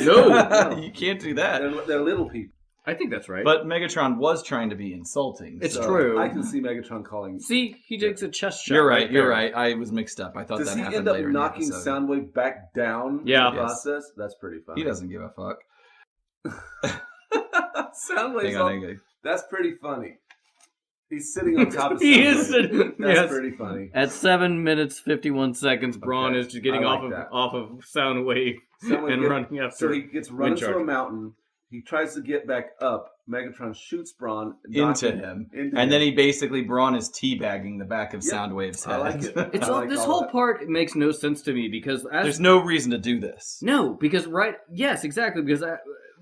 you can't do that. They're little people. I think that's right. But Megatron was trying to be insulting. It's true. I can see Megatron calling. See, he takes a chest shot. You're right. You're right. I was mixed up. I thought that happened later. Does he end up knocking Soundwave back down? Yeah. In the process? That's pretty funny. He doesn't give a fuck. Soundwave's that's pretty funny. He's sitting on top of Soundwave. He is sitting. That's pretty funny. At 7 minutes 51 seconds, Brawn is just getting off of Soundwave and running after. So he gets run to a mountain. He tries to get back up. Megatron shoots Brawn into him. And then he basically, Brawn is teabagging the back of Soundwave's head. I like it. It's this whole part makes no sense to me because there's no reason to do this. No, because yes, exactly. Because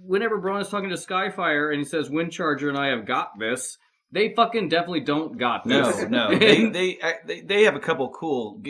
whenever Brawn is talking to Skyfire and he says, "Wind Charger and I have got this," they fucking definitely don't got this. No. they have a couple cool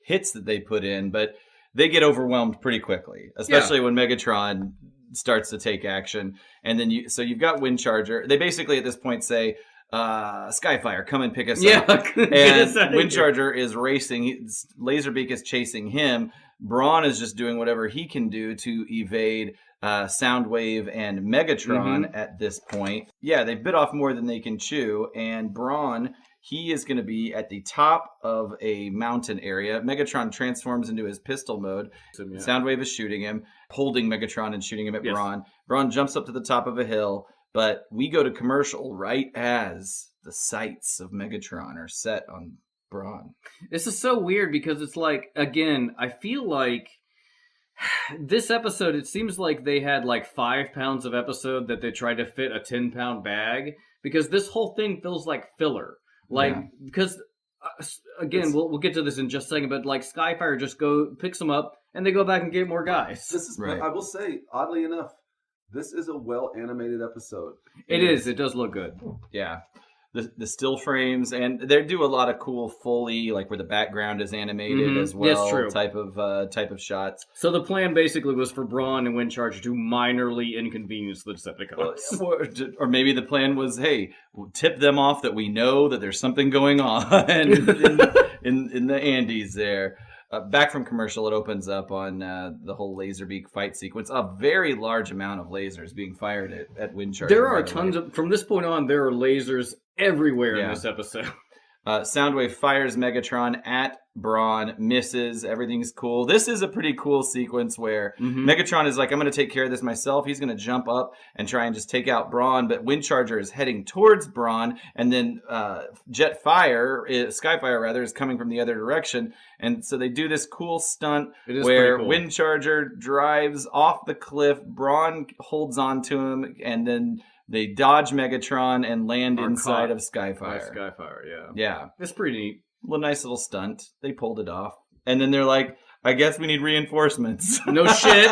hits that they put in, but they get overwhelmed pretty quickly, especially when Megatron starts to take action. And then you've got Wind Charger. They basically at this point say, Skyfire, come and pick us up. And Wind Charger is racing. Laserbeak is chasing him. Brawn is just doing whatever he can do to evade Soundwave and Megatron at this point. Yeah, they bit off more than they can chew. And Brawn, he is going to be at the top of a mountain area. Megatron transforms into his pistol mode. Soundwave is shooting him, holding Megatron and shooting him at Brawn. Brawn jumps up to the top of a hill, but we go to commercial right as the sights of Megatron are set on Brawn. This is so weird because it's like, again, I feel like this episode, it seems like they had like 5 pounds of episode that they tried to fit a 10-pound bag, because this whole thing feels like filler. Because again, we'll get to this in just a second, but like Skyfire just picks them up and they go back and get more guys. This is, I will say, oddly enough, this is a well animated episode. It is. It does look good. Yeah. The still frames, and they do a lot of cool Foley, like where the background is animated as well. Yes, true. Type of shots. So the plan basically was for Brawn and Wind Charger to minorly inconvenience the Decepticons. Or maybe the plan was, hey, we'll tip them off that we know that there's something going on in the Andes there. Back from commercial, it opens up on the whole Laserbeak fight sequence. A very large amount of lasers being fired at Wind Charger. There are tons of... From this point on, there are lasers everywhere in this episode. Soundwave fires Megatron at Brawn, misses, everything's cool. This is a pretty cool sequence where Megatron is like, I'm going to take care of this myself. He's going to jump up and try and just take out Brawn, but Wind Charger is heading towards Brawn, and then Skyfire rather, is coming from the other direction. And so they do this cool stunt where cool. Wind Charger drives off the cliff, Brawn holds on to him, and then they dodge Megatron and land inside of Skyfire. Skyfire, yeah. Yeah. It's pretty neat. Well, nice little stunt. They pulled it off. And then they're like, I guess we need reinforcements. No shit.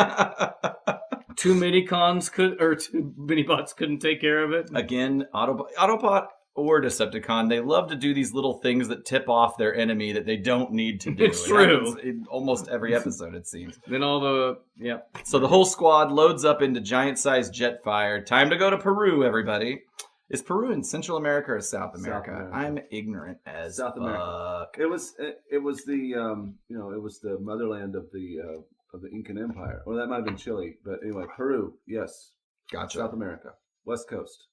Too many bots couldn't take care of it. Again, Autobot or Decepticon, they love to do these little things that tip off their enemy that they don't need to do. It's true. In almost every episode, it seems. Then So the whole squad loads up into giant-sized Jetfire. Time to go to Peru, everybody. Is Peru in Central America or South America? I'm ignorant as South America. It was the motherland of the Incan Empire, or that might have been Chile. But anyway, Peru, yes, gotcha. South America, West Coast.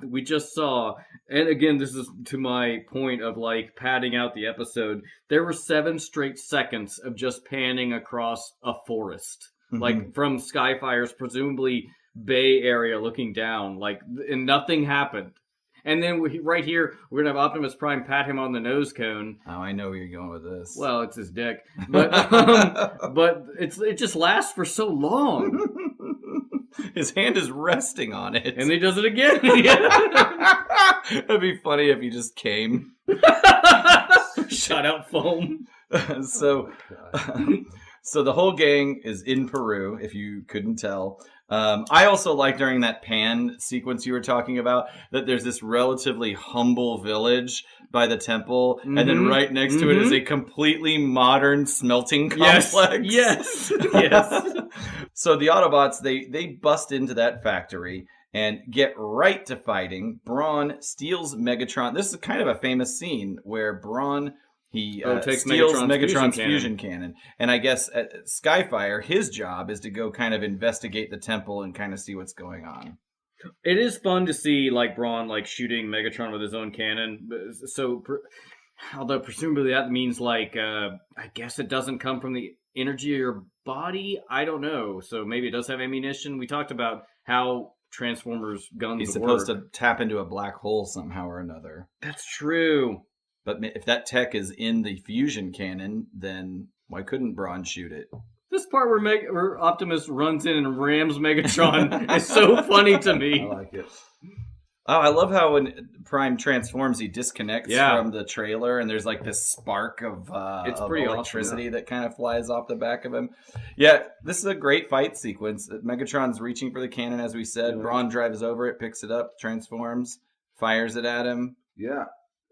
We just saw, and again, this is to my point of like padding out the episode. There were 7 straight seconds of just panning across a forest, like from Skyfire's presumably Bay Area looking down, like, and nothing happened. And then right here, we're gonna have Optimus Prime pat him on the nose cone. Oh, I know where you're going with this. Well, it's his dick, but but it just lasts for so long. His hand is resting on it, and he does it again. It'd be funny if he just came, shot out foam. So the whole gang is in Peru, if you couldn't tell. I also like during that pan sequence you were talking about that there's this relatively humble village by the temple, and then right next to it is a completely modern smelting complex. Yes. So the Autobots, they bust into that factory and get right to fighting. Brawn steals Megatron. This is kind of a famous scene where Brawn... He steals Megatron's fusion cannon. And I guess at Skyfire, his job is to go kind of investigate the temple and kind of see what's going on. It is fun to see like Brawn like shooting Megatron with his own cannon. So, although presumably that means like, I guess it doesn't come from the energy of your body. I don't know. So maybe it does have ammunition. We talked about how Transformers guns He's supposed to tap into a black hole somehow or another. That's true. But if that tech is in the fusion cannon, then why couldn't Brawn shoot it? This part where Optimus runs in and rams Megatron is so funny to me. I like it. Oh, I love how when Prime transforms, he disconnects Yeah. from the trailer, and there's like this spark of, It's of pretty electricity awesome, that kind of flies off the back of him. Yeah, this is a great fight sequence. Megatron's reaching for the cannon, as we said. Yeah. Brawn drives over it, picks it up, transforms, fires it at him. Yeah.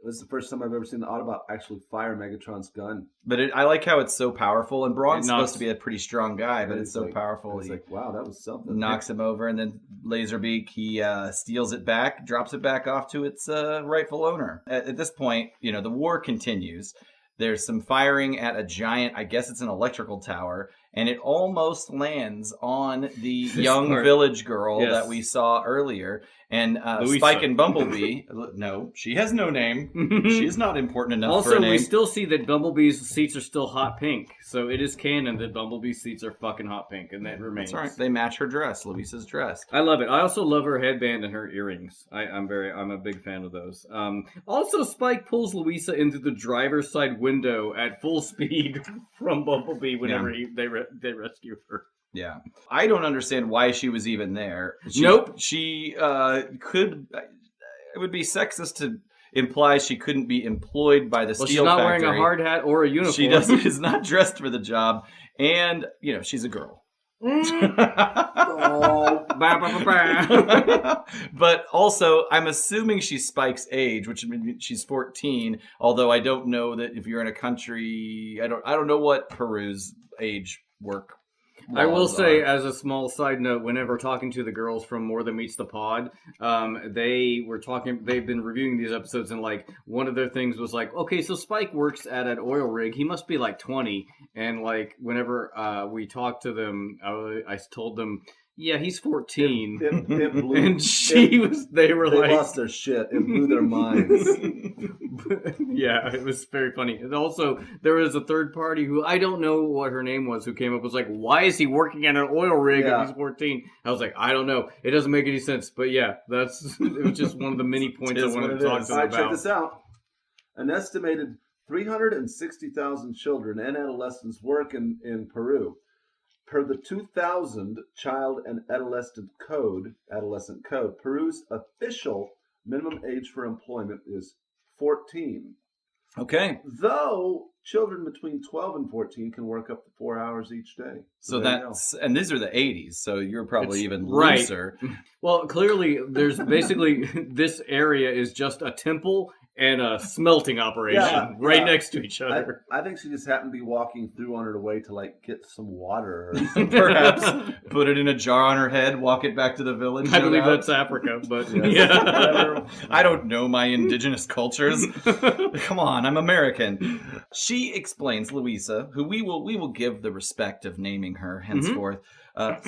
This is the first time I've ever seen the Autobot actually fire Megatron's gun. But I like how it's so powerful, and Braun's It knocks- supposed to be a pretty strong guy, but And it's so like, powerful. It's He like, wow, that was something. knocks him over, and then Laserbeak, he steals it back, drops it back off to its rightful owner. At this point, the war continues. There's some firing at a giant, I guess it's an electrical tower, and it almost lands on the young part. village girl Yes. that we saw earlier. And Luisa. Spike and Bumblebee, no, she has no name. She is not important enough for Also, a name. we still see that Bumblebee's seats are still hot pink, so it is canon that Bumblebee's seats are fucking hot pink, and that remains. That's right. They match her dress, Luisa's dress. I love it. I also love her headband and her earrings. I'm a big fan of those. Also, Spike pulls Luisa into the driver's side window at full speed from Bumblebee whenever they rescue her. Yeah. I don't understand why she was even there. Nope. She could... It would be sexist to imply she couldn't be employed by the Well, steel she's not factory. wearing a hard hat or a uniform. She is not dressed for the job. And, she's a girl. Oh, ba, ba, ba, ba. But also, I'm assuming she's Spike's age, which means she's 14. Although I don't know that if you're in a country, I don't know what Peru's age work. I will laws say, are. as a small side note, whenever talking to the girls from More Than Meets the Pod, they've been reviewing these episodes, and like one of their things was like, okay, so Spike works at an oil rig. He must be like 20. And like whenever we talked to them, I told them, yeah, he's 14. It blew, And they were they like, lost their shit. It blew their minds. yeah, it was very funny. And also, there was a third party who, I don't know what her name was, who came up was like, why is he working at an oil rig Yeah. if he's 14? I was like, I don't know. It doesn't make any sense. But yeah, it was just one of the many points I is wanted what to it talk is. to All them right, check about. this out. An estimated 360,000 children and adolescents work in Peru. Per the 2000 Child and Adolescent Code, Peru's official minimum age for employment is 14. Okay. Though children between 12 and 14 can work up to 4 hours each day. So there you go. that's, and these are the 80s, so you're probably It's- even right. looser. Well, clearly, there's basically, this area is just a temple and a smelting operation right yeah. next to each other. I think she just happened to be walking through on her way to like get some water. Or Perhaps put it in a jar on her head, walk it back to the village. I no believe doubt. that's Africa, but Yes. yeah. I don't know my indigenous cultures. Come on, I'm American. She explains, Luisa, who we will give the respect of naming her henceforth.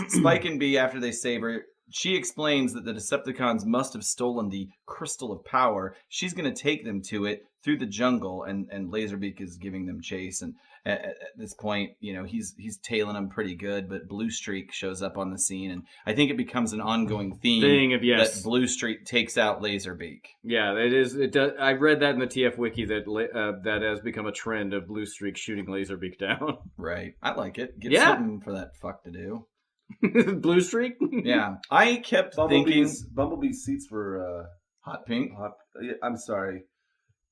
Spike and Bee, after they save her, she explains that the Decepticons must have stolen the Crystal of Power. She's going to take them to it through the jungle, and Laserbeak is giving them chase. And at this point, he's tailing them pretty good, but Blue Streak shows up on the scene, and I think it becomes an ongoing theme that Blue Streak takes out Laserbeak. Yeah, it is. It does. I read that in the TF wiki that that has become a trend of Blue Streak shooting Laserbeak down. Right. I like it. Give Yeah. something for that fuck to do. Blue Streak? Yeah. I kept thinking Bumblebee's seats were hot pink. I'm sorry.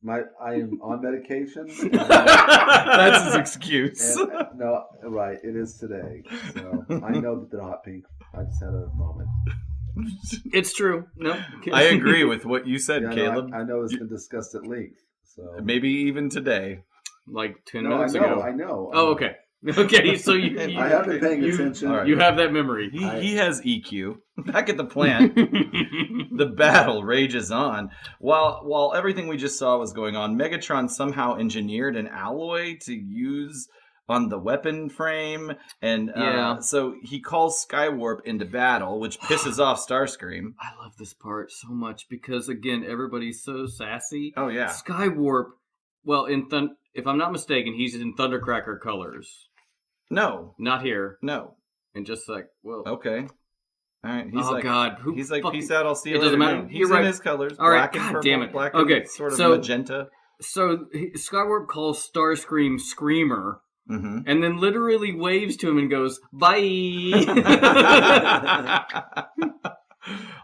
I am on medication. That's his excuse. No, right. It is today. So I know that they're hot pink. I just had a moment. It's true. No, I agree with what you said, Yeah, no, Caleb. I know it's been discussed at length. So Maybe even today. Like 10 no, minutes I know. ago. I know. Oh, okay. Okay, so you I have been paying attention. all right. You have that memory. He has EQ. Back at the plant, the battle rages on. While everything we just saw was going on, Megatron somehow engineered an alloy to use on the weapon frame, and so he calls Skywarp into battle, which pisses off Starscream. I love this part so much because, again, everybody's so sassy. Oh yeah, Skywarp, well, if I'm not mistaken, he's in Thundercracker colors. no, Not here. no. And just like, whoa. Okay, all right. He's oh, like, God. he's like, peace out. I'll see you It later. doesn't matter. No, he's You're in right. his colors, All right. black and God purple, damn it. black Okay, and sort of so- magenta. So Skywarp calls Starscream Screamer, and then literally waves to him and goes, "Bye."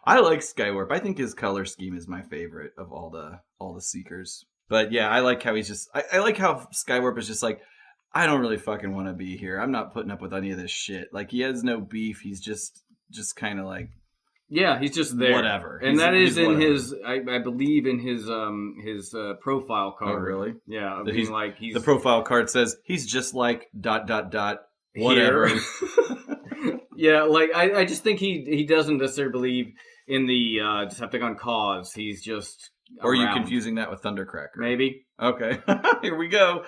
I like Skywarp. I think his color scheme is my favorite of all the Seekers. But yeah, I like how he's just. I like how Skywarp is just like, I don't really fucking want to be here. I'm not putting up with any of this shit. Like, he has no beef. He's just kind of like, yeah, he's just there. Whatever. And that is in his, I believe, in his profile card. Oh, really? Yeah. That Being like, he's the profile card says he's just like ... whatever. here. Yeah, like, I just think he doesn't necessarily believe in the Decepticon cause. He's just Or are you around. confusing that with Thundercracker? Maybe. Okay, here we go.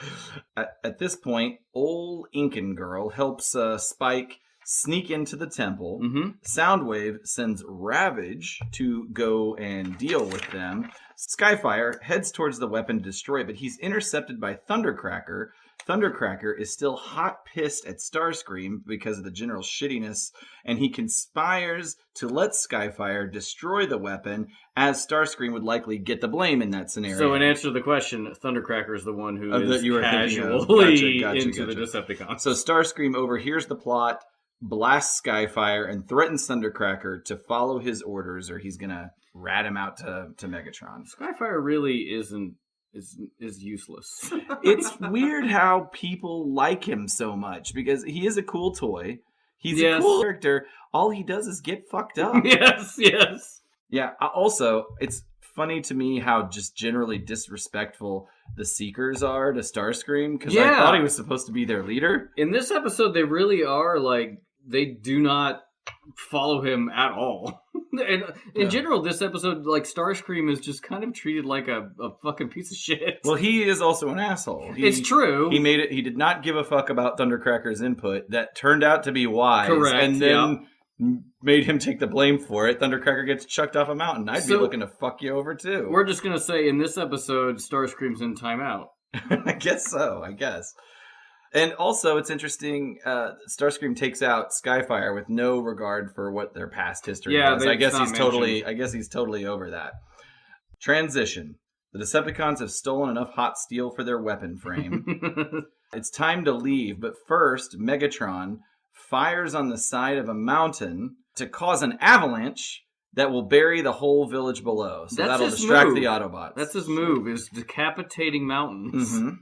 At this point, old Incan girl helps Spike sneak into the temple. Mm-hmm. Soundwave sends Ravage to go and deal with them. Skyfire heads towards the weapon to destroy it, but he's intercepted by Thundercracker. Thundercracker is still hot pissed at Starscream because of the general shittiness, and he conspires to let Skyfire destroy the weapon, as Starscream would likely get the blame in that scenario. So in answer to the question, Thundercracker is the one who is that you were thinking of. casually Gotcha, into the Decepticons. So Starscream overhears the plot, blasts Skyfire, and threatens Thundercracker to follow his orders, or he's gonna rat him out to Megatron. Skyfire really is useless. It's weird how people like him so much, because he is a cool toy. He's a cool character. All he does is get fucked up. Yes. Yeah. Also, it's funny to me how just generally disrespectful the Seekers are to Starscream, because I thought he was supposed to be their leader. In this episode, they really are like, they do not follow him at all. And in general, this episode, like, Starscream is just kind of treated like a fucking piece of shit. Well, he is also an asshole. It's true. He made it. He did not give a fuck about Thundercracker's input. That turned out to be wise. Correct, And then made him take the blame for it. Thundercracker gets chucked off a mountain. I'd be looking to fuck you over too. We're just gonna say in this episode, Starscream's in timeout. I guess so. I guess. And also, it's interesting. Starscream takes out Skyfire with no regard for what their past history was. I guess he's totally over that. Transition. The Decepticons have stolen enough hot steel for their weapon frame. It's time to leave, but first, Megatron fires on the side of a mountain to cause an avalanche that will bury the whole village below. So that'll distract the Autobots. That's his move, is decapitating mountains.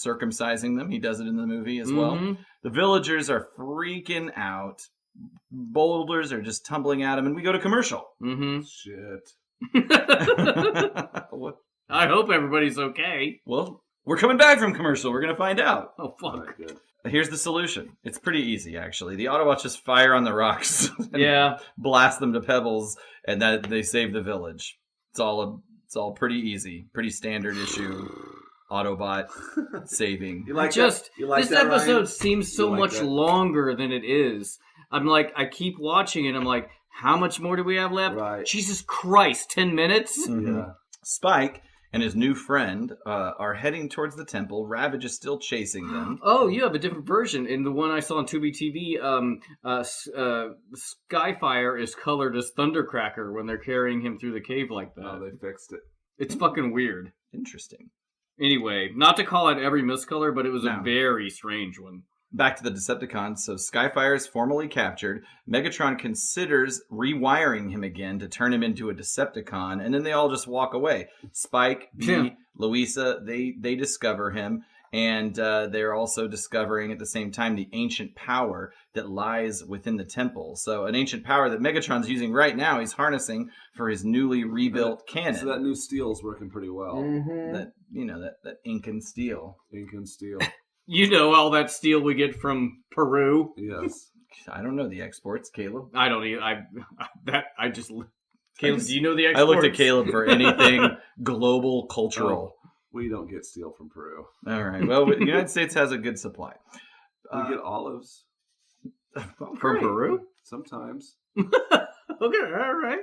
Circumcising them. He does it in the movie as well. The villagers are freaking out. Boulders are just tumbling at him, and we go to commercial. Shit. I hope everybody's okay. Well, we're coming back from commercial. We're going to find out. Oh, fuck. Here's the solution. It's pretty easy, actually. The Autobots just fire on the rocks and blast them to pebbles, and that they save the village. It's all pretty easy. Pretty standard issue Autobot saving. This episode seems so much longer than it is. I'm like, I keep watching it. I'm like, how much more do we have left? Right. Jesus Christ, 10 minutes? Yeah. Spike and his new friend are heading towards the temple. Ravage is still chasing them. Oh, you have a different version. In the one I saw on Tubi TV, Skyfire is colored as Thundercracker when they're carrying him through the cave like that. Oh, they fixed it. It's fucking weird. Interesting. Anyway, not to call out every miscolor, but it was a very strange one. Back to the Decepticons. So Skyfire is formally captured. Megatron considers rewiring him again to turn him into a Decepticon, and then they all just walk away. Spike, Luisa, they discover him, and they're also discovering at the same time the ancient power that lies within the temple. So an ancient power that Megatron's using right now, he's harnessing for his newly rebuilt cannon. So that new steel is working pretty well. That Incan steel. Incan steel. You know all that steel we get from Peru. Yes. I don't know the exports, Caleb. I don't even. Caleb, do you know the exports? I looked at Caleb for anything global cultural. We don't get steel from Peru. All right. Well, the United States has a good supply. We get olives. From Peru? Sometimes. Okay, all right.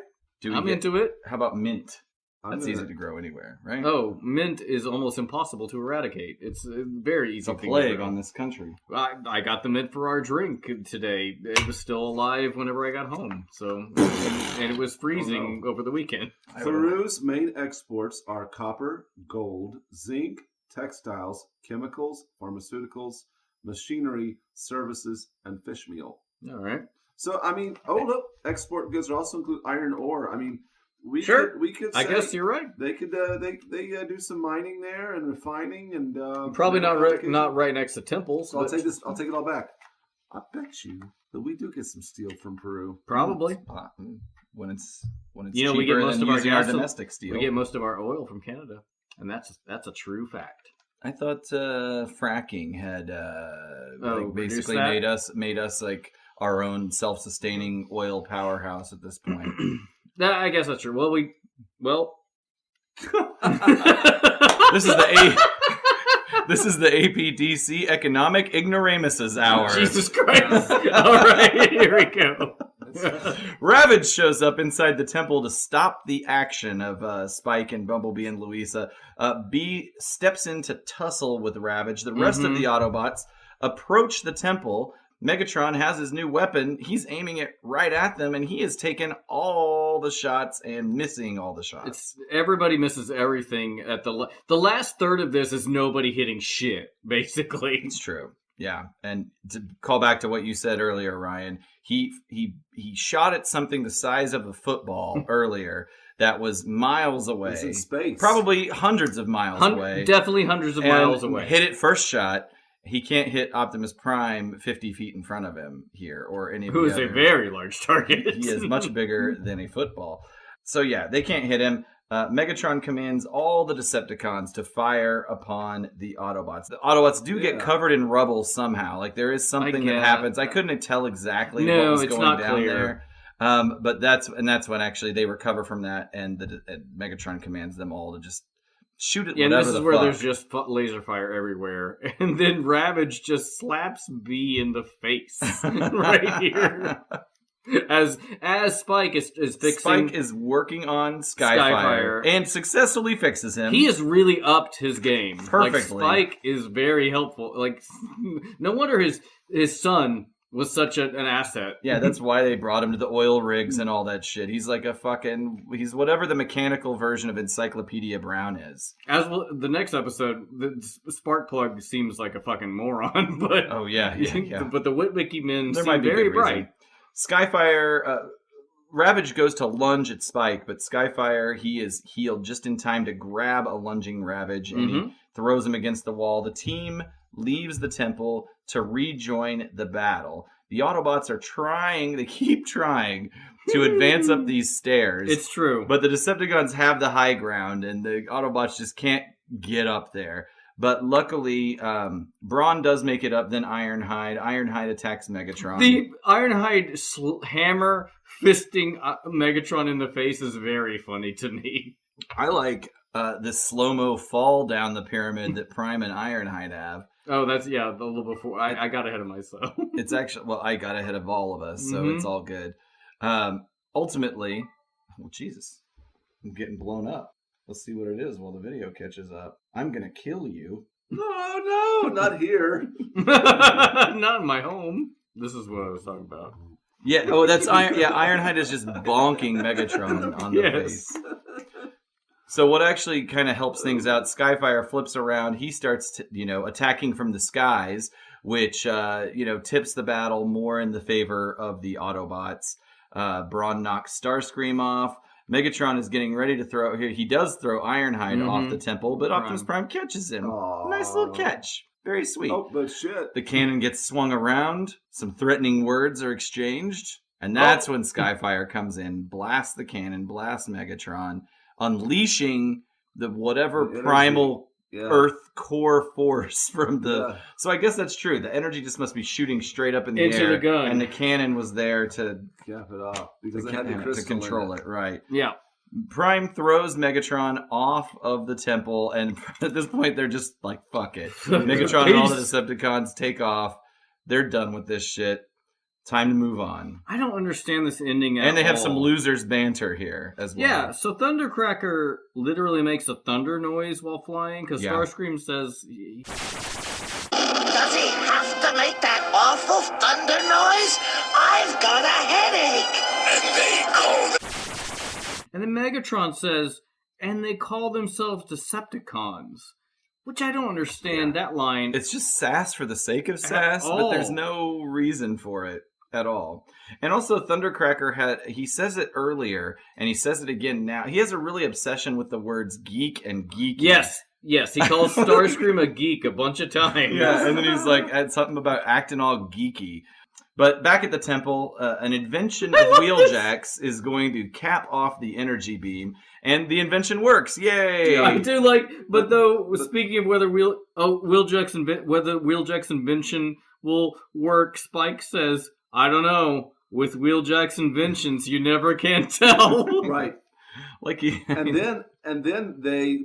I'm into it. How about mint? That's easy to grow anywhere, right? Oh, mint is almost impossible to eradicate. It's very easy. It's a plague on this country. I got the mint for our drink today. It was still alive whenever I got home. So, and it was freezing over the weekend. Peru's main exports are copper, gold, zinc, textiles, chemicals, pharmaceuticals, machinery, services, and fish meal. All right. So, I mean, look, export goods also include iron ore. I mean, we could say, I guess you're right. They could they do some mining there and refining and Probably not right next to temples. So I'll take it all back. I bet you that we do get some steel from Peru. Probably. When it's You know, we get cheaper most than of our using gas. domestic steel. We get most of our oil from Canada, and that's a true fact. I thought fracking had basically reduced made us like our own self-sustaining oil powerhouse at this point. I guess that's true. Well. This is the APDC Economic Ignoramuses Hour. Jesus Christ! All right, here we go. Ravage shows up inside the temple to stop the action of Spike and Bumblebee and Luisa. B steps in to tussle with Ravage. The rest of the Autobots approach the temple. Megatron has his new weapon. He's aiming it right at them, and he has taken all the shots and missing all the shots. Everybody misses everything at the last third of this is nobody hitting shit, basically. It's true. Yeah, and to call back to what you said earlier, Ryan, he shot at something the size of a football earlier that was miles away. It's in space. Probably hundreds of miles away. Definitely hundreds of miles away. Hit it first shot. He can't hit Optimus Prime 50 feet in front of him here, or any of the Who is other. a very large target. He is much bigger than a football. So yeah, they can't hit him. Megatron commands all the Decepticons to fire upon the Autobots. The Autobots do get covered in rubble somehow. Like there is something that happens. I couldn't tell exactly what was going down there. But that's when actually they recover from that, and Megatron commands them all to just shoot it. Yeah, and this is where there's just laser fire everywhere, and then Ravage just slaps B in the face right here. As Spike is fixing, Spike is working on Skyfire and successfully fixes him. He has really upped his game perfectly. Like, Spike is very helpful. Like, no wonder his son was such an asset. Yeah, that's why they brought him to the oil rigs and all that shit. He's like he's whatever the mechanical version of Encyclopedia Brown is. As well, the next episode, the Sparkplug seems like a fucking moron, but oh yeah. But the Witwicky men there seem might be very good reason. bright. Skyfire, Ravage goes to lunge at Spike, but Skyfire, he is healed just in time to grab a lunging Ravage, and he throws him against the wall. The team leaves the temple to rejoin the battle. The Autobots they keep trying to advance up these stairs. It's true. But the Decepticons have the high ground, and the Autobots just can't get up there. But luckily, Brawn does make it up, then Ironhide. Ironhide attacks Megatron. The Ironhide hammer fisting Megatron in the face is very funny to me. I like this slow-mo fall down the pyramid that Prime and Ironhide have. Oh, that's, a little before. I got ahead of myself. It's actually, I got ahead of all of us, so it's all good. Ultimately, Jesus, I'm getting blown up. Let's see what it is while the video catches up. I'm going to kill you. No, not here. Not in my home. This is what I was talking about. Yeah, that's Ironhide is just bonking Megatron on the face. So what actually kind of helps things out, Skyfire flips around. He starts, attacking from the skies, which, tips the battle more in the favor of the Autobots. Brawn knocks Starscream off. Megatron is getting ready to throw. He does throw Ironhide off the temple, but Optimus Prime catches him. Aww. Nice little catch. Very sweet. Oh, but shit. The cannon gets swung around. Some threatening words are exchanged. And that's when Skyfire comes in, blasts the cannon, blasts Megatron, unleashing the whatever primal Earth core force from the... Yeah. So I guess that's true. The energy just must be shooting straight up in the into air. The gun. And the cannon was there to... cap it off. Because it had to control it, right. Yeah. Prime throws Megatron off of the temple, and at this point, they're just like, fuck it. Megatron and all the Decepticons take off. They're done with this shit. Time to move on. I don't understand this ending at all. And they have some losers banter here as well. Yeah, so Thundercracker literally makes a thunder noise while flying, because Starscream says... Does he have to make that awful thunder noise? I've got a headache. And they call And then Megatron says, and they call themselves Decepticons. Which I don't understand that line. It's just sass for the sake of sass, but there's no reason for it at all. And also Thundercracker he says it earlier, and he says it again now. He has a really obsession with the words geek and geeky. Yes, he calls Starscream a geek a bunch of times. Yeah, and then he's like, had something about acting all geeky. But back at the temple, an invention of Wheeljack's is going to cap off the energy beam, and the invention works. Yay! I do like, but though, speaking of whether Wheeljack's invention will work, Spike says, I don't know. With Wheeljack's inventions, you never can tell. Right. Like and then they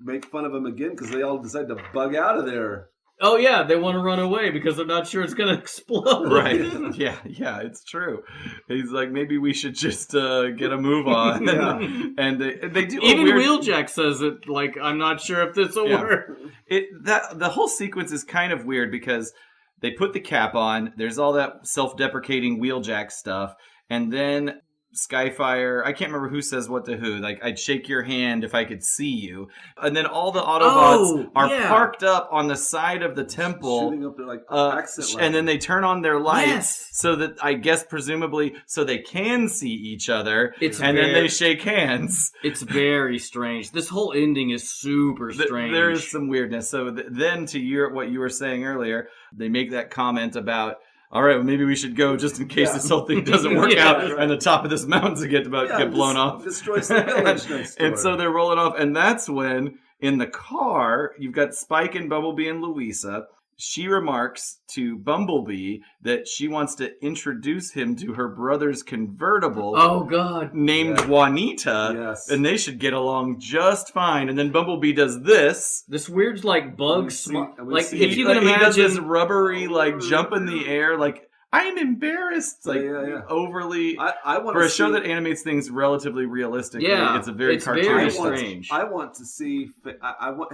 make fun of him again because they all decide to bug out of there. Oh yeah, they want to run away because they're not sure it's going to explode. Right. Yeah, it's true. He's like, maybe we should just get a move on. And they do. Even Wheeljack says it. Like, I'm not sure if this will work. The whole sequence is kind of weird because they put the cap on. There's all that self-deprecating Wheeljack stuff, and then Skyfire, I can't remember who says what to who. Like, I'd shake your hand if I could see you. And then all the Autobots are parked up on the side of the temple. Shooting up their, accent light. And then they turn on their lights so that, I guess, presumably, so they can see each other. Then they shake hands. It's very strange. This whole ending is super strange. There is some weirdness. So then to what you were saying earlier, they make that comment about, all right, well, maybe we should go just in case this whole thing doesn't work out and the top of this mountain's get blown off. Destroys the village next door. And so they're rolling off, and that's when, in the car, you've got Spike and Bumblebee and Luisa. She remarks to Bumblebee that she wants to introduce him to her brother's convertible. Oh, God. Named Juanita. Yes. And they should get along just fine. And then Bumblebee does this. This weird, bug smile. Like, if you can imagine. He does this rubbery, jump in the air. Like, I'm embarrassed. Overly. I want for a show that animates things relatively realistically, it's a very cartoonish. Very strange. I want to see.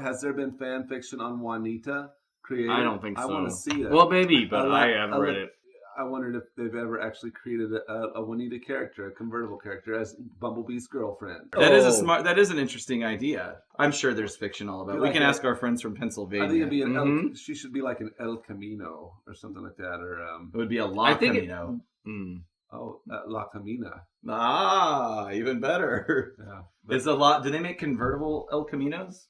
Has there been fan fiction on Juanita? Created? I don't think so. I want to see that. Well, maybe, but I haven't read it. I wondered if they've ever actually created a Juanita character, a convertible character, as Bumblebee's girlfriend. That is an interesting idea. I'm sure there's fiction all about it. We can ask our friends from Pennsylvania. I think it'd be she should be like an El Camino or something like that, or it would be a La Camino. La Camina. Ah, even better. Yeah. Do they make convertible El Caminos?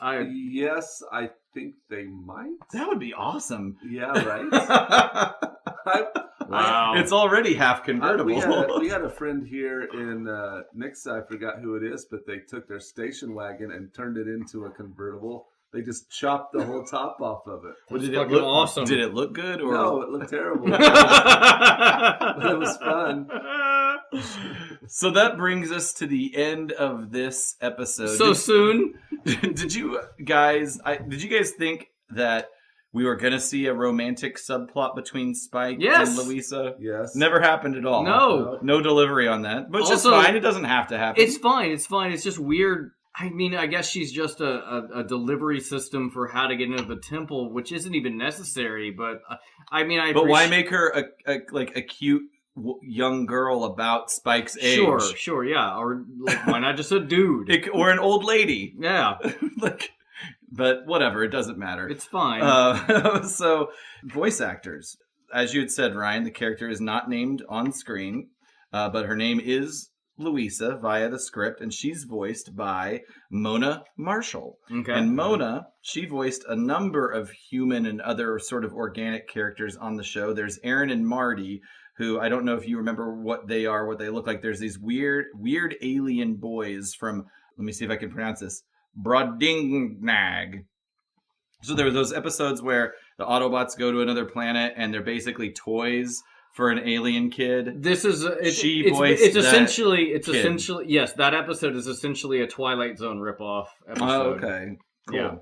Yes, I think they might. That would be awesome. Yeah, right. Wow. It's already half convertible. We had a friend here in Nixa, I forgot who it is, but they took their station wagon and turned it into a convertible. They just chopped the whole top off of it. Did it look awesome? Did it look good? Or? No, it looked terrible. But it was fun. So that brings us to the end of this episode. So soon? Did you guys think that we were going to see a romantic subplot between Spike and Luisa? Yes. Never happened at all. No delivery on that. But just fine. It doesn't have to happen. It's fine. It's just weird. I mean, I guess she's just a delivery system for how to get into the temple, which isn't even necessary. But But why make her a cute young girl about Spike's age? Sure, yeah. Or why not just a dude? Or an old lady? Yeah. But whatever, it doesn't matter. It's fine. So, voice actors. As you had said, Ryan, the character is not named on screen, but her name is Luisa via the script, and she's voiced by Mona Marshall. Okay. And Mona, she voiced a number of human and other sort of organic characters on the show. There's Aaron and Marty, who I don't know if you remember what they are, what they look like. There's these weird alien boys from, let me see if I can pronounce this, Brobdingnag. So there were those episodes where the Autobots go to another planet and they're basically toys for an alien kid. This is essentially yes, that episode is essentially a Twilight Zone ripoff episode. Oh, okay. Cool. Yeah.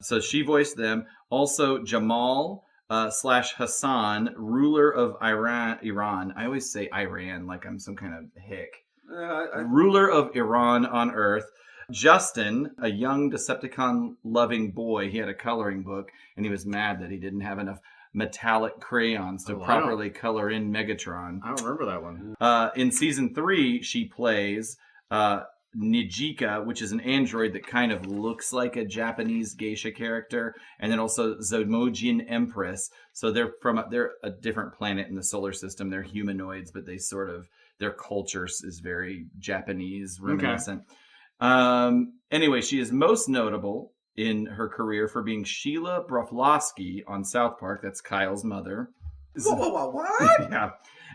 So she voiced them. Also Jamal / Hassan, ruler of Iran. I always say Iran like I'm some kind of hick. Ruler of Iran on Earth. Justin, a young Decepticon-loving boy, he had a coloring book, and he was mad that he didn't have enough metallic crayons to properly color in Megatron. I don't remember that one. In Season 3, she plays Nijika, which is an android that kind of looks like a Japanese geisha character, and then also Zomojin Empress. So they're a different planet in the solar system. They're humanoids, but their culture is very Japanese reminiscent. Okay. Anyway, she is most notable in her career for being Sheila Broflovsky on South Park. That's Kyle's mother. What? Yeah.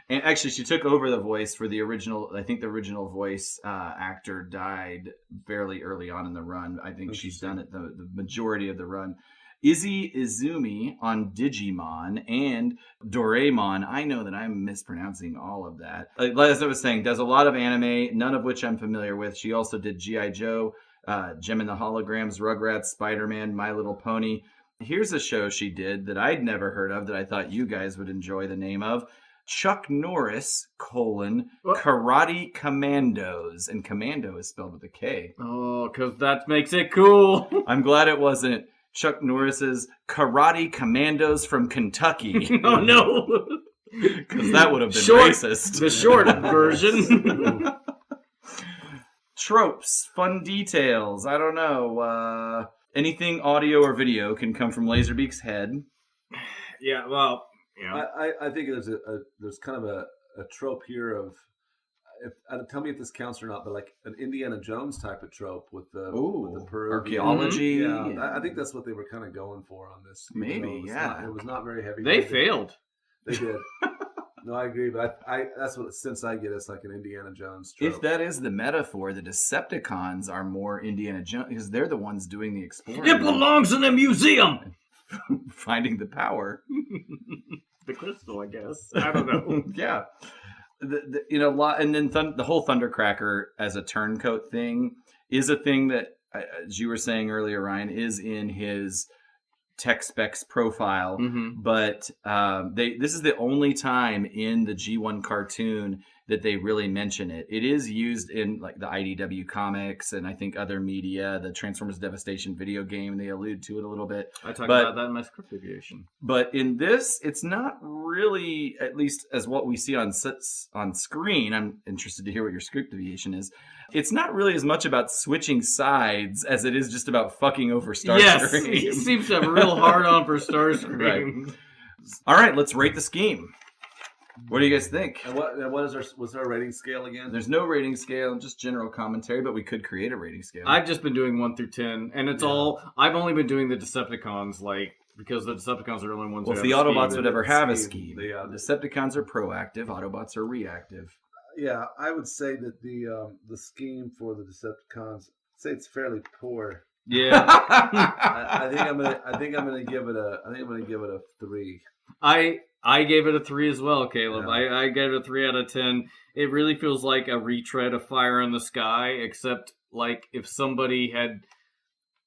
And actually, she took over the voice for the original. I think the original voice actor died fairly early on in the run. I think she's done it the majority of the run. Izzy Izumi on Digimon and Doraemon. I know that I'm mispronouncing all of that. As I was saying, does a lot of anime, none of which I'm familiar with. She also did G.I. Joe, Gem and the Holograms, Rugrats, Spider-Man, My Little Pony. Here's a show she did that I'd never heard of that I thought you guys would enjoy the name of. Chuck Norris, Karate Commandos. And Commando is spelled with a K. Oh, because that makes it cool. I'm glad it wasn't Chuck Norris's Karate Commandos from Kentucky. Oh, no. Because that would have been racist. The short version. Tropes, fun details. I don't know. Anything audio or video can come from Laserbeak's head. Yeah, well... Yeah. I think there's kind of a trope here of, tell me if this counts or not, but like an Indiana Jones type of trope with the Peruvian archaeology. Mm-hmm. Yeah, I think that's what they were kind of going for on this. Maybe, it was not very heavy. They failed. They did. No, I agree, but that's what since I get it's like an Indiana Jones trope. If that is the metaphor, the Decepticons are more Indiana Jones because they're the ones doing the exploring. It belongs in a museum. Finding the power. The crystal, I guess. I don't know. Yeah. And then the whole Thundercracker as a turncoat thing is a thing that, as you were saying earlier, Ryan, is in his tech specs profile. Mm-hmm. But this is the only time in the G1 cartoon that they really mention it. It is used in like the IDW comics and I think other media, the Transformers Devastation video game. They allude to it a little bit. I talk about that in my script deviation. But in this, it's not really, at least as what we see on screen. I'm interested to hear what your script deviation is. It's not really as much about switching sides as it is just about fucking over Starscream. Yes, he seems to have a real hard on for Starscream. Right. All right, let's rate the scheme. What do you guys think? And what's our rating scale again? There's no rating scale, just general commentary, but we could create a rating scale. I've just been doing 1 through 10, and it's all. I've only been doing the Decepticons, because the Decepticons are the only ones. Well, if the Autobots would ever have a scheme, the Decepticons are proactive, Autobots are reactive. Yeah, I would say that the scheme for the Decepticons, it's fairly poor. Yeah, I think I'm gonna give it a 3. I gave it a 3 as well, Caleb. Yeah. I gave it a 3 out of 10. It really feels like a retread of Fire in the Sky, except like if somebody had,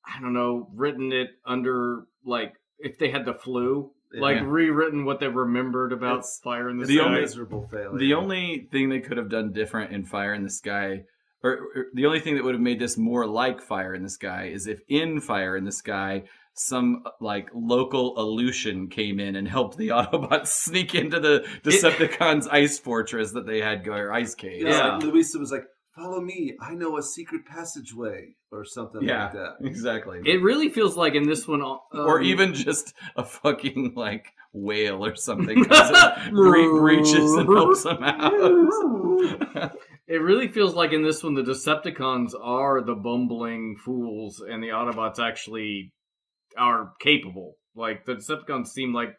I don't know, written it under, like, if they had the flu, rewritten what they remembered about Fire in the Sky. Miserable failure. The only thing they could have done different in Fire in the Sky, or the only thing that would have made this more like Fire in the Sky, is if in Fire in the Sky, some like local Aleutian came in and helped the Autobots sneak into the Decepticons' ice fortress that they had or ice cave. Yeah, like Luisa was like, "Follow me, I know a secret passageway," or something like that. Exactly. It really feels like in this one, or even just a fucking like whale or something, because it breaches and helps them out. It really feels like in this one, the Decepticons are the bumbling fools, and the Autobots actually are capable. Like, the Decepticons seem like...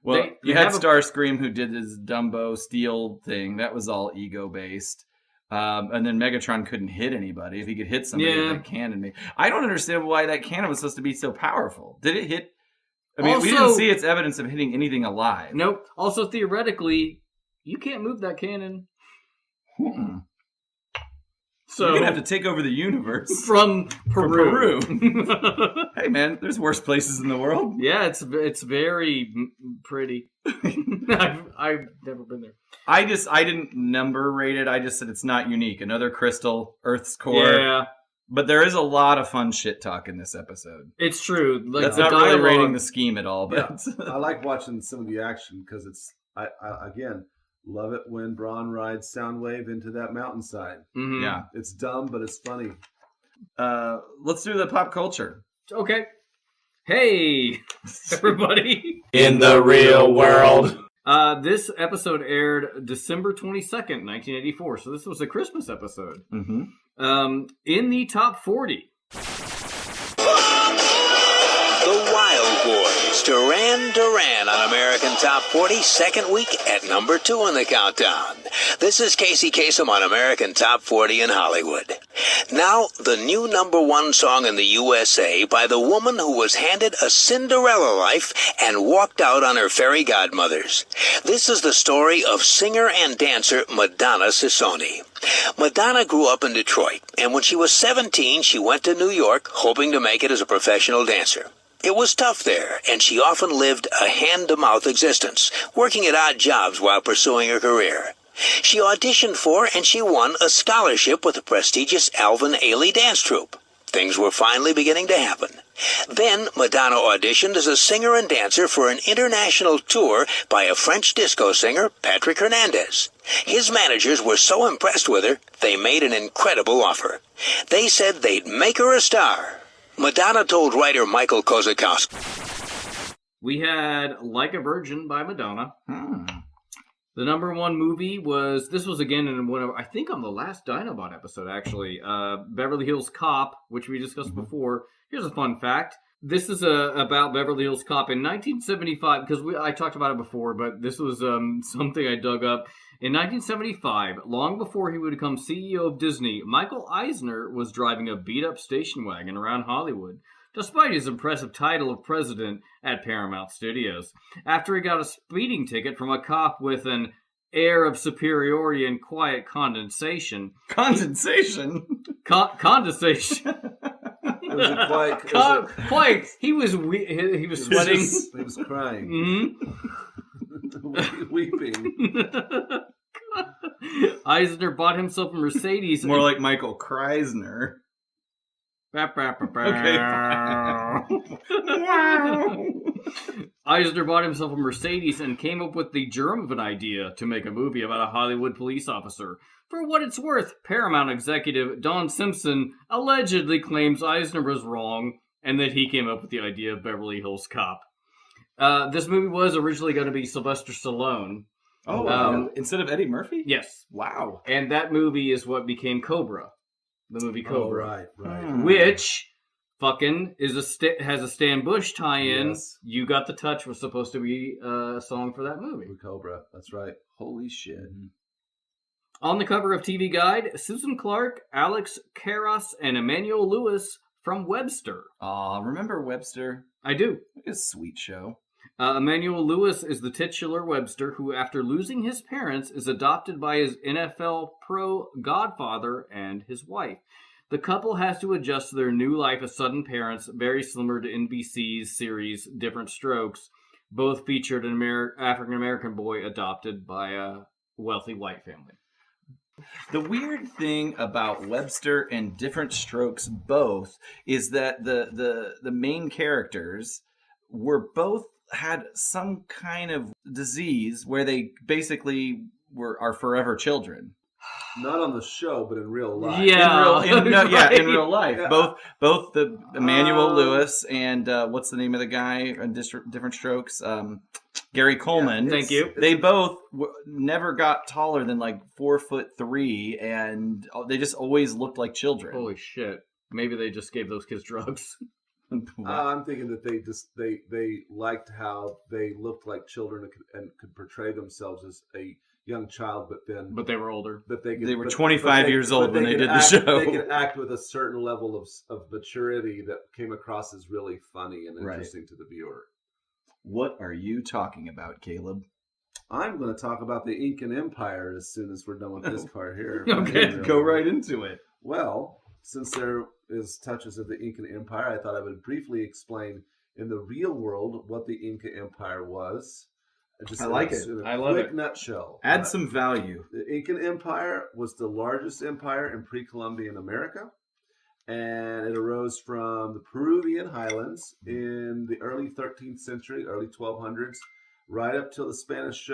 Well, you had Starscream who did his Dumbo steel thing. That was all ego-based. And then Megatron couldn't hit anybody. If he could hit somebody with that cannon... I don't understand why that cannon was supposed to be so powerful. Did it hit... I mean, we didn't see its evidence of hitting anything alive. Nope. Also, theoretically, you can't move that cannon. So you're going to have to take over the universe. From Peru. Hey, man, there's worse places in the world. Yeah, it's very pretty. I've never been there. I didn't number rate it. I just said it's not unique. Another crystal, Earth's core. Yeah. But there is a lot of fun shit talk in this episode. It's true. Like, that's not really rating the scheme at all. But I like watching some of the action because it's, again, Love it when Braun rides Soundwave into that mountainside. Mhm. Yeah. It's dumb, but it's funny. Let's do the pop culture. Okay. Hey, everybody. In the real world. This episode aired December 22nd, 1984. So this was a Christmas episode. Mm-hmm. In the top 40. The Wild Boys, Duran Duran on American Top 40, second week at number 2 on the countdown. This is Casey Kasem on American Top 40 in Hollywood. Now, the new number 1 song in the USA by the woman who was handed a Cinderella life and walked out on her fairy godmothers. This is the story of singer and dancer Madonna Sissoni. Madonna grew up in Detroit, and when she was 17, she went to New York, hoping to make it as a professional dancer. It was tough there, and she often lived a hand-to-mouth existence, working at odd jobs while pursuing her career. She auditioned for and she won a scholarship with the prestigious Alvin Ailey dance troupe. Things were finally beginning to happen. Then Madonna auditioned as a singer and dancer for an international tour by a French disco singer, Patrick Hernandez. His managers were so impressed with her, they made an incredible offer. They said they'd make her a star. Madonna told writer Michael Kozakowski. We had Like a Virgin by Madonna. Hmm. The number 1 movie was, this was again in one of, I think on the last Dinobot episode actually, Beverly Hills Cop, which we discussed before. Here's a fun fact. This is about Beverly Hills Cop in 1975, because I talked about it before, but this was something I dug up. In 1975, long before he would become CEO of Disney, Michael Eisner was driving a beat-up station wagon around Hollywood, despite his impressive title of president at Paramount Studios. After he got a speeding ticket from a cop with an air of superiority and quiet condensation. Condensation? Condensation. Was it quite? Quite. He was sweating. He was crying. Weeping. Eisner bought himself a Mercedes. More like Michael Kreisner. Okay. Eisner bought himself a Mercedes and came up with the germ of an idea to make a movie about a Hollywood police officer. For what it's worth, Paramount executive Don Simpson allegedly claims Eisner was wrong and that he came up with the idea of Beverly Hills Cop. This movie was originally going to be Sylvester Stallone. Oh, instead of Eddie Murphy? Yes. Wow. And that movie is what became Cobra. The movie Cobra. Oh, right. Which fucking has a Stan Bush tie-in. Yes. You Got the Touch was supposed to be a song for that movie. Cobra. That's right. Holy shit. On the cover of TV Guide, Susan Clark, Alex Karras, and Emmanuel Lewis from Webster. Aw, remember Webster? I do. It's a sweet show. Emmanuel Lewis is the titular Webster who, after losing his parents, is adopted by his NFL pro godfather and his wife. The couple has to adjust to their new life as sudden parents, very similar to NBC's series Different Strokes. Both featured an African-American boy adopted by a wealthy white family. The weird thing about Webster and Different Strokes both is that the main characters were both had some kind of disease where they basically are forever children. Not on the show, but in real life. Yeah, in real life. Yeah. Both the Emmanuel Lewis and what's the name of the guy in Different Strokes? Gary Coleman. Yeah, thank you. They both never got taller than like 4'3", and they just always looked like children. Holy shit. Maybe they just gave those kids drugs. I'm thinking that they liked how they looked like children and could portray themselves as a young child, but they were older. They were 25 years old when they did the show. They could act with a certain level of maturity that came across as really funny and interesting to the viewer. What are you talking about, Caleb? I'm going to talk about the Incan Empire as soon as we're done with this part here. Okay, go right into it. Well, since there is touches of the Incan Empire, I thought I would briefly explain in the real world what the Inca Empire was. I like it. In a I love quick it. nutshell. Add some value. The Incan Empire was the largest empire in pre-Columbian America, and it arose from the Peruvian highlands in the early 13th century, early 1200s, right up till the Spanish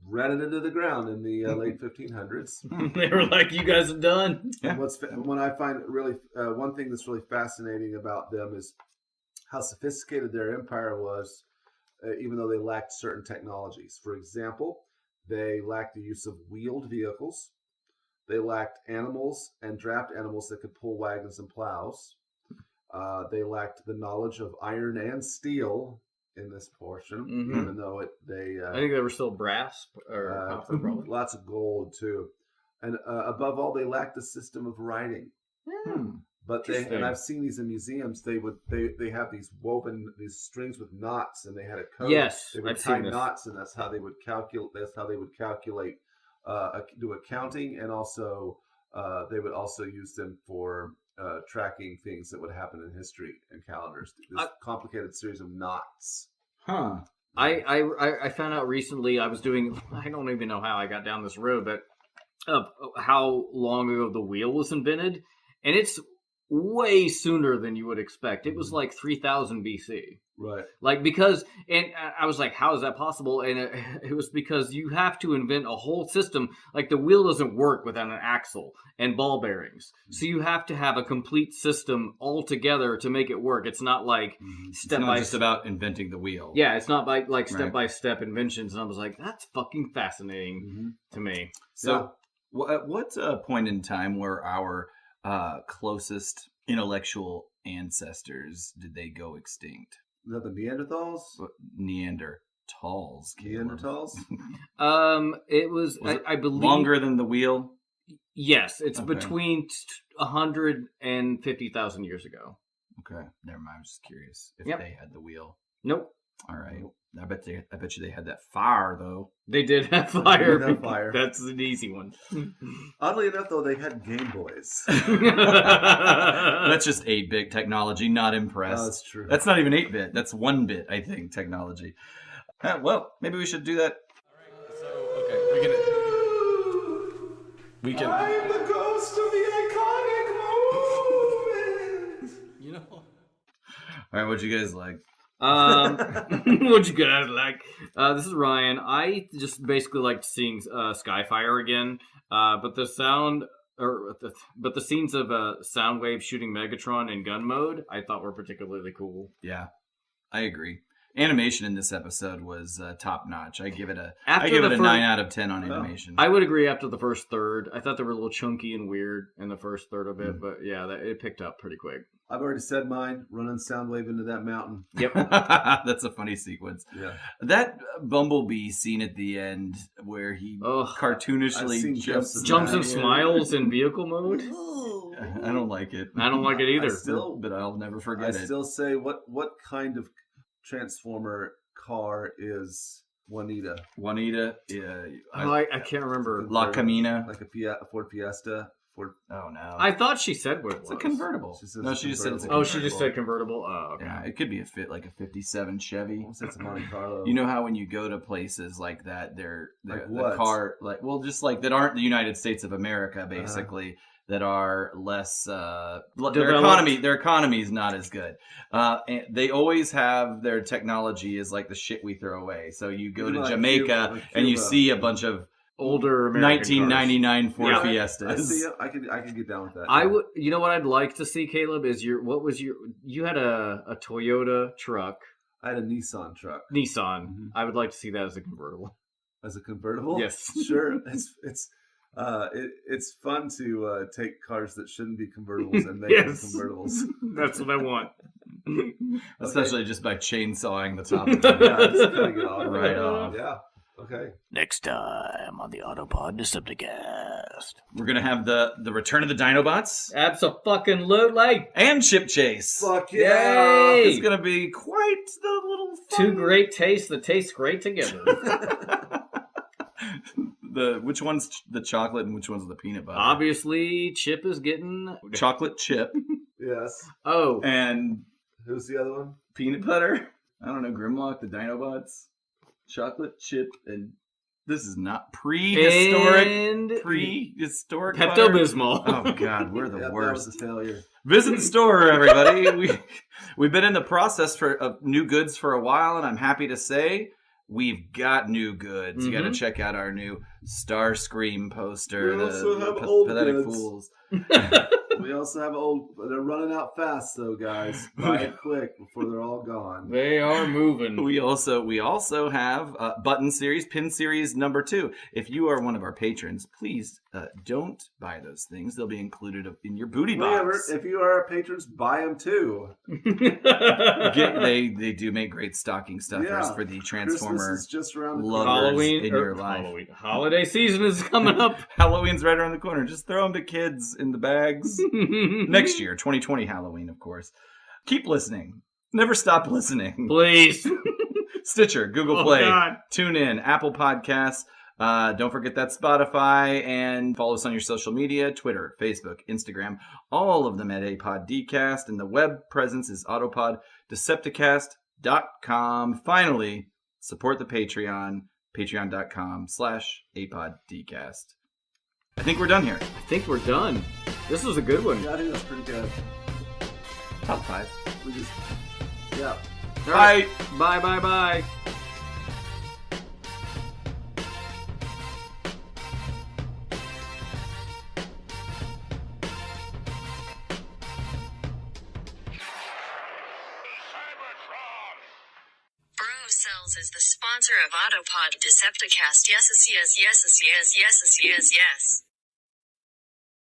ran it into the ground in the late 1500s. They were like, "You guys are done." Yeah. When I find really one thing that's really fascinating about them is how sophisticated their empire was, even though they lacked certain technologies. For example, they lacked the use of wheeled vehicles. They lacked animals and draft animals that could pull wagons and plows. They lacked the knowledge of iron and steel in this portion, even though I think they were still brass or copper, probably. lots of gold too. And above all, they lacked a system of writing. But and I've seen these in museums. They have these strings with knots, and they had a code. Yes, they would I've tie seen this. knots, and that's how they would calculate. That's how they would calculate, do accounting, and also they would also use them for tracking things that would happen in history and calendars. This complicated series of knots. Huh. I found out recently. I don't even know how I got down this road, but how long ago the wheel was invented, and it's way sooner than you would expect. It was like 3000 BC. Right. Like, because, and I was like, how is that possible? And it was because you have to invent a whole system. Like, the wheel doesn't work without an axle and ball bearings. So you have to have a complete system all together to make it work. It's not like It's not just about inventing the wheel. Yeah, it's not like step-by-step inventions. And I was like, that's fucking fascinating to me. So, at what point in time were our closest intellectual ancestors, did they go extinct? Is that the Neanderthals? Neanderthals. Neanderthals? It was I believe longer than the wheel. Yes, it's between 150,000 years ago. Okay, never mind. I'm just curious if they had the wheel. Nope. All right. I bet you they had that fire though. They did have fire. They did have fire. That's an easy one. Oddly enough, though, they had Game Boys. That's just 8-bit technology. Not impressed. Oh, that's true. That's not even 8-bit. That's 1-bit, I think, technology. Well, maybe we should do that. So, okay, we can. I am the ghost of the iconic moment. You know. All right, what'd you guys like? What'd you guys like? This is Ryan. I just basically liked seeing Skyfire again, but the scenes of Soundwave shooting Megatron in gun mode I thought were particularly cool. Yeah, I agree. Animation in this episode was top notch. I give it a 9 out of 10 on animation. I would agree after the first third. I thought they were a little chunky and weird in the first third of it, but yeah, it picked up pretty quick. I've already said mine. Running Soundwave into that mountain. Yep. That's a funny sequence. Yeah. That Bumblebee scene at the end where he cartoonishly jumps and smiles in vehicle mode. I don't like it. I don't like it either. But I'll never forget it. I still say, what kind of Transformer car is Juanita? Juanita, yeah. I can't remember. La Camina. Like a Ford Fiesta. Oh, no. I thought she said what it was. It's a convertible. She She just said it's a convertible. Oh, she just said convertible? Oh, okay. Yeah, it could be a 57 Chevy. It's a Monte Carlo. You know how when you go to places like that, they're Like the what? car, just like that aren't the United States of America, basically, that are less, their economy is not as good. And they always have their technology is like the shit we throw away. So you go to Like Jamaica Cuba. and you see a bunch of Older American 1999 Ford I Fiestas. see it. I can get down with that. I would. You know what I'd like to see, Caleb, is you had a Toyota truck, I had a Nissan truck. Nissan. Mhm. I would like to see that as a convertible. As a convertible? Yes. Sure. It's fun to take cars that shouldn't be convertibles and make them Yes. convertibles. That's what I want. Especially just by chainsawing the top of it. Yeah, just cutting it off. Right off. Yeah. Okay. Next time on the Autopod Decepticast. We're going to have the return of the Dinobots Abso-fucking-lutely. and Chip Chase. Fuck yeah. Yay! It's going to be quite the little fun. Two great tastes that taste great together. Which one's the chocolate and which one's the peanut butter? Obviously, Chip is getting... Chocolate chip Yes. Oh. and Who's the other one? peanut butter. I don't know, Grimlock, the Dinobots. Chocolate chip and this is not prehistoric. And Prehistoric butter. Pepto-Bismol. Oh God, we're the That worst. was a failure. Visit the store, everybody. We've been in the process of new goods for a while, and I'm happy to say we've got new goods. You got to check out our new Starscream poster. We also have old Pathetic goods. Fools. We also have old. They're running out fast, though, guys. Buy it quick before they're all gone. They are moving. We also have button series, pin series number 2. If you are one of our patrons, please don't buy those things. They'll be included in your booty box. If you are our patrons, buy them too. They do make great stocking stuffers for the Transformer Christmas is just around the lovers Halloween in your life. Holiday season is coming up. Halloween's right around the corner. Just throw them to kids in the bags. Next year, 2020 Halloween, of course. Keep listening. Never stop listening. Please. Stitcher, Google Play, God. TuneIn, Apple Podcasts. Don't forget that Spotify, and follow us on your social media, Twitter, Facebook, Instagram, all of them at APODcast, and the web presence is autopoddecepticast.com. Finally, support the Patreon, patreon.com/APODcast. I think we're done here. I think we're done. This was a good one. Yeah, I think that's pretty good. Top 5. We just, yeah. All right. Bye, bye, bye. Cells is the sponsor of Autopod Decepticast. Yes, yes, yes, yes, yes, yes, yes, yes.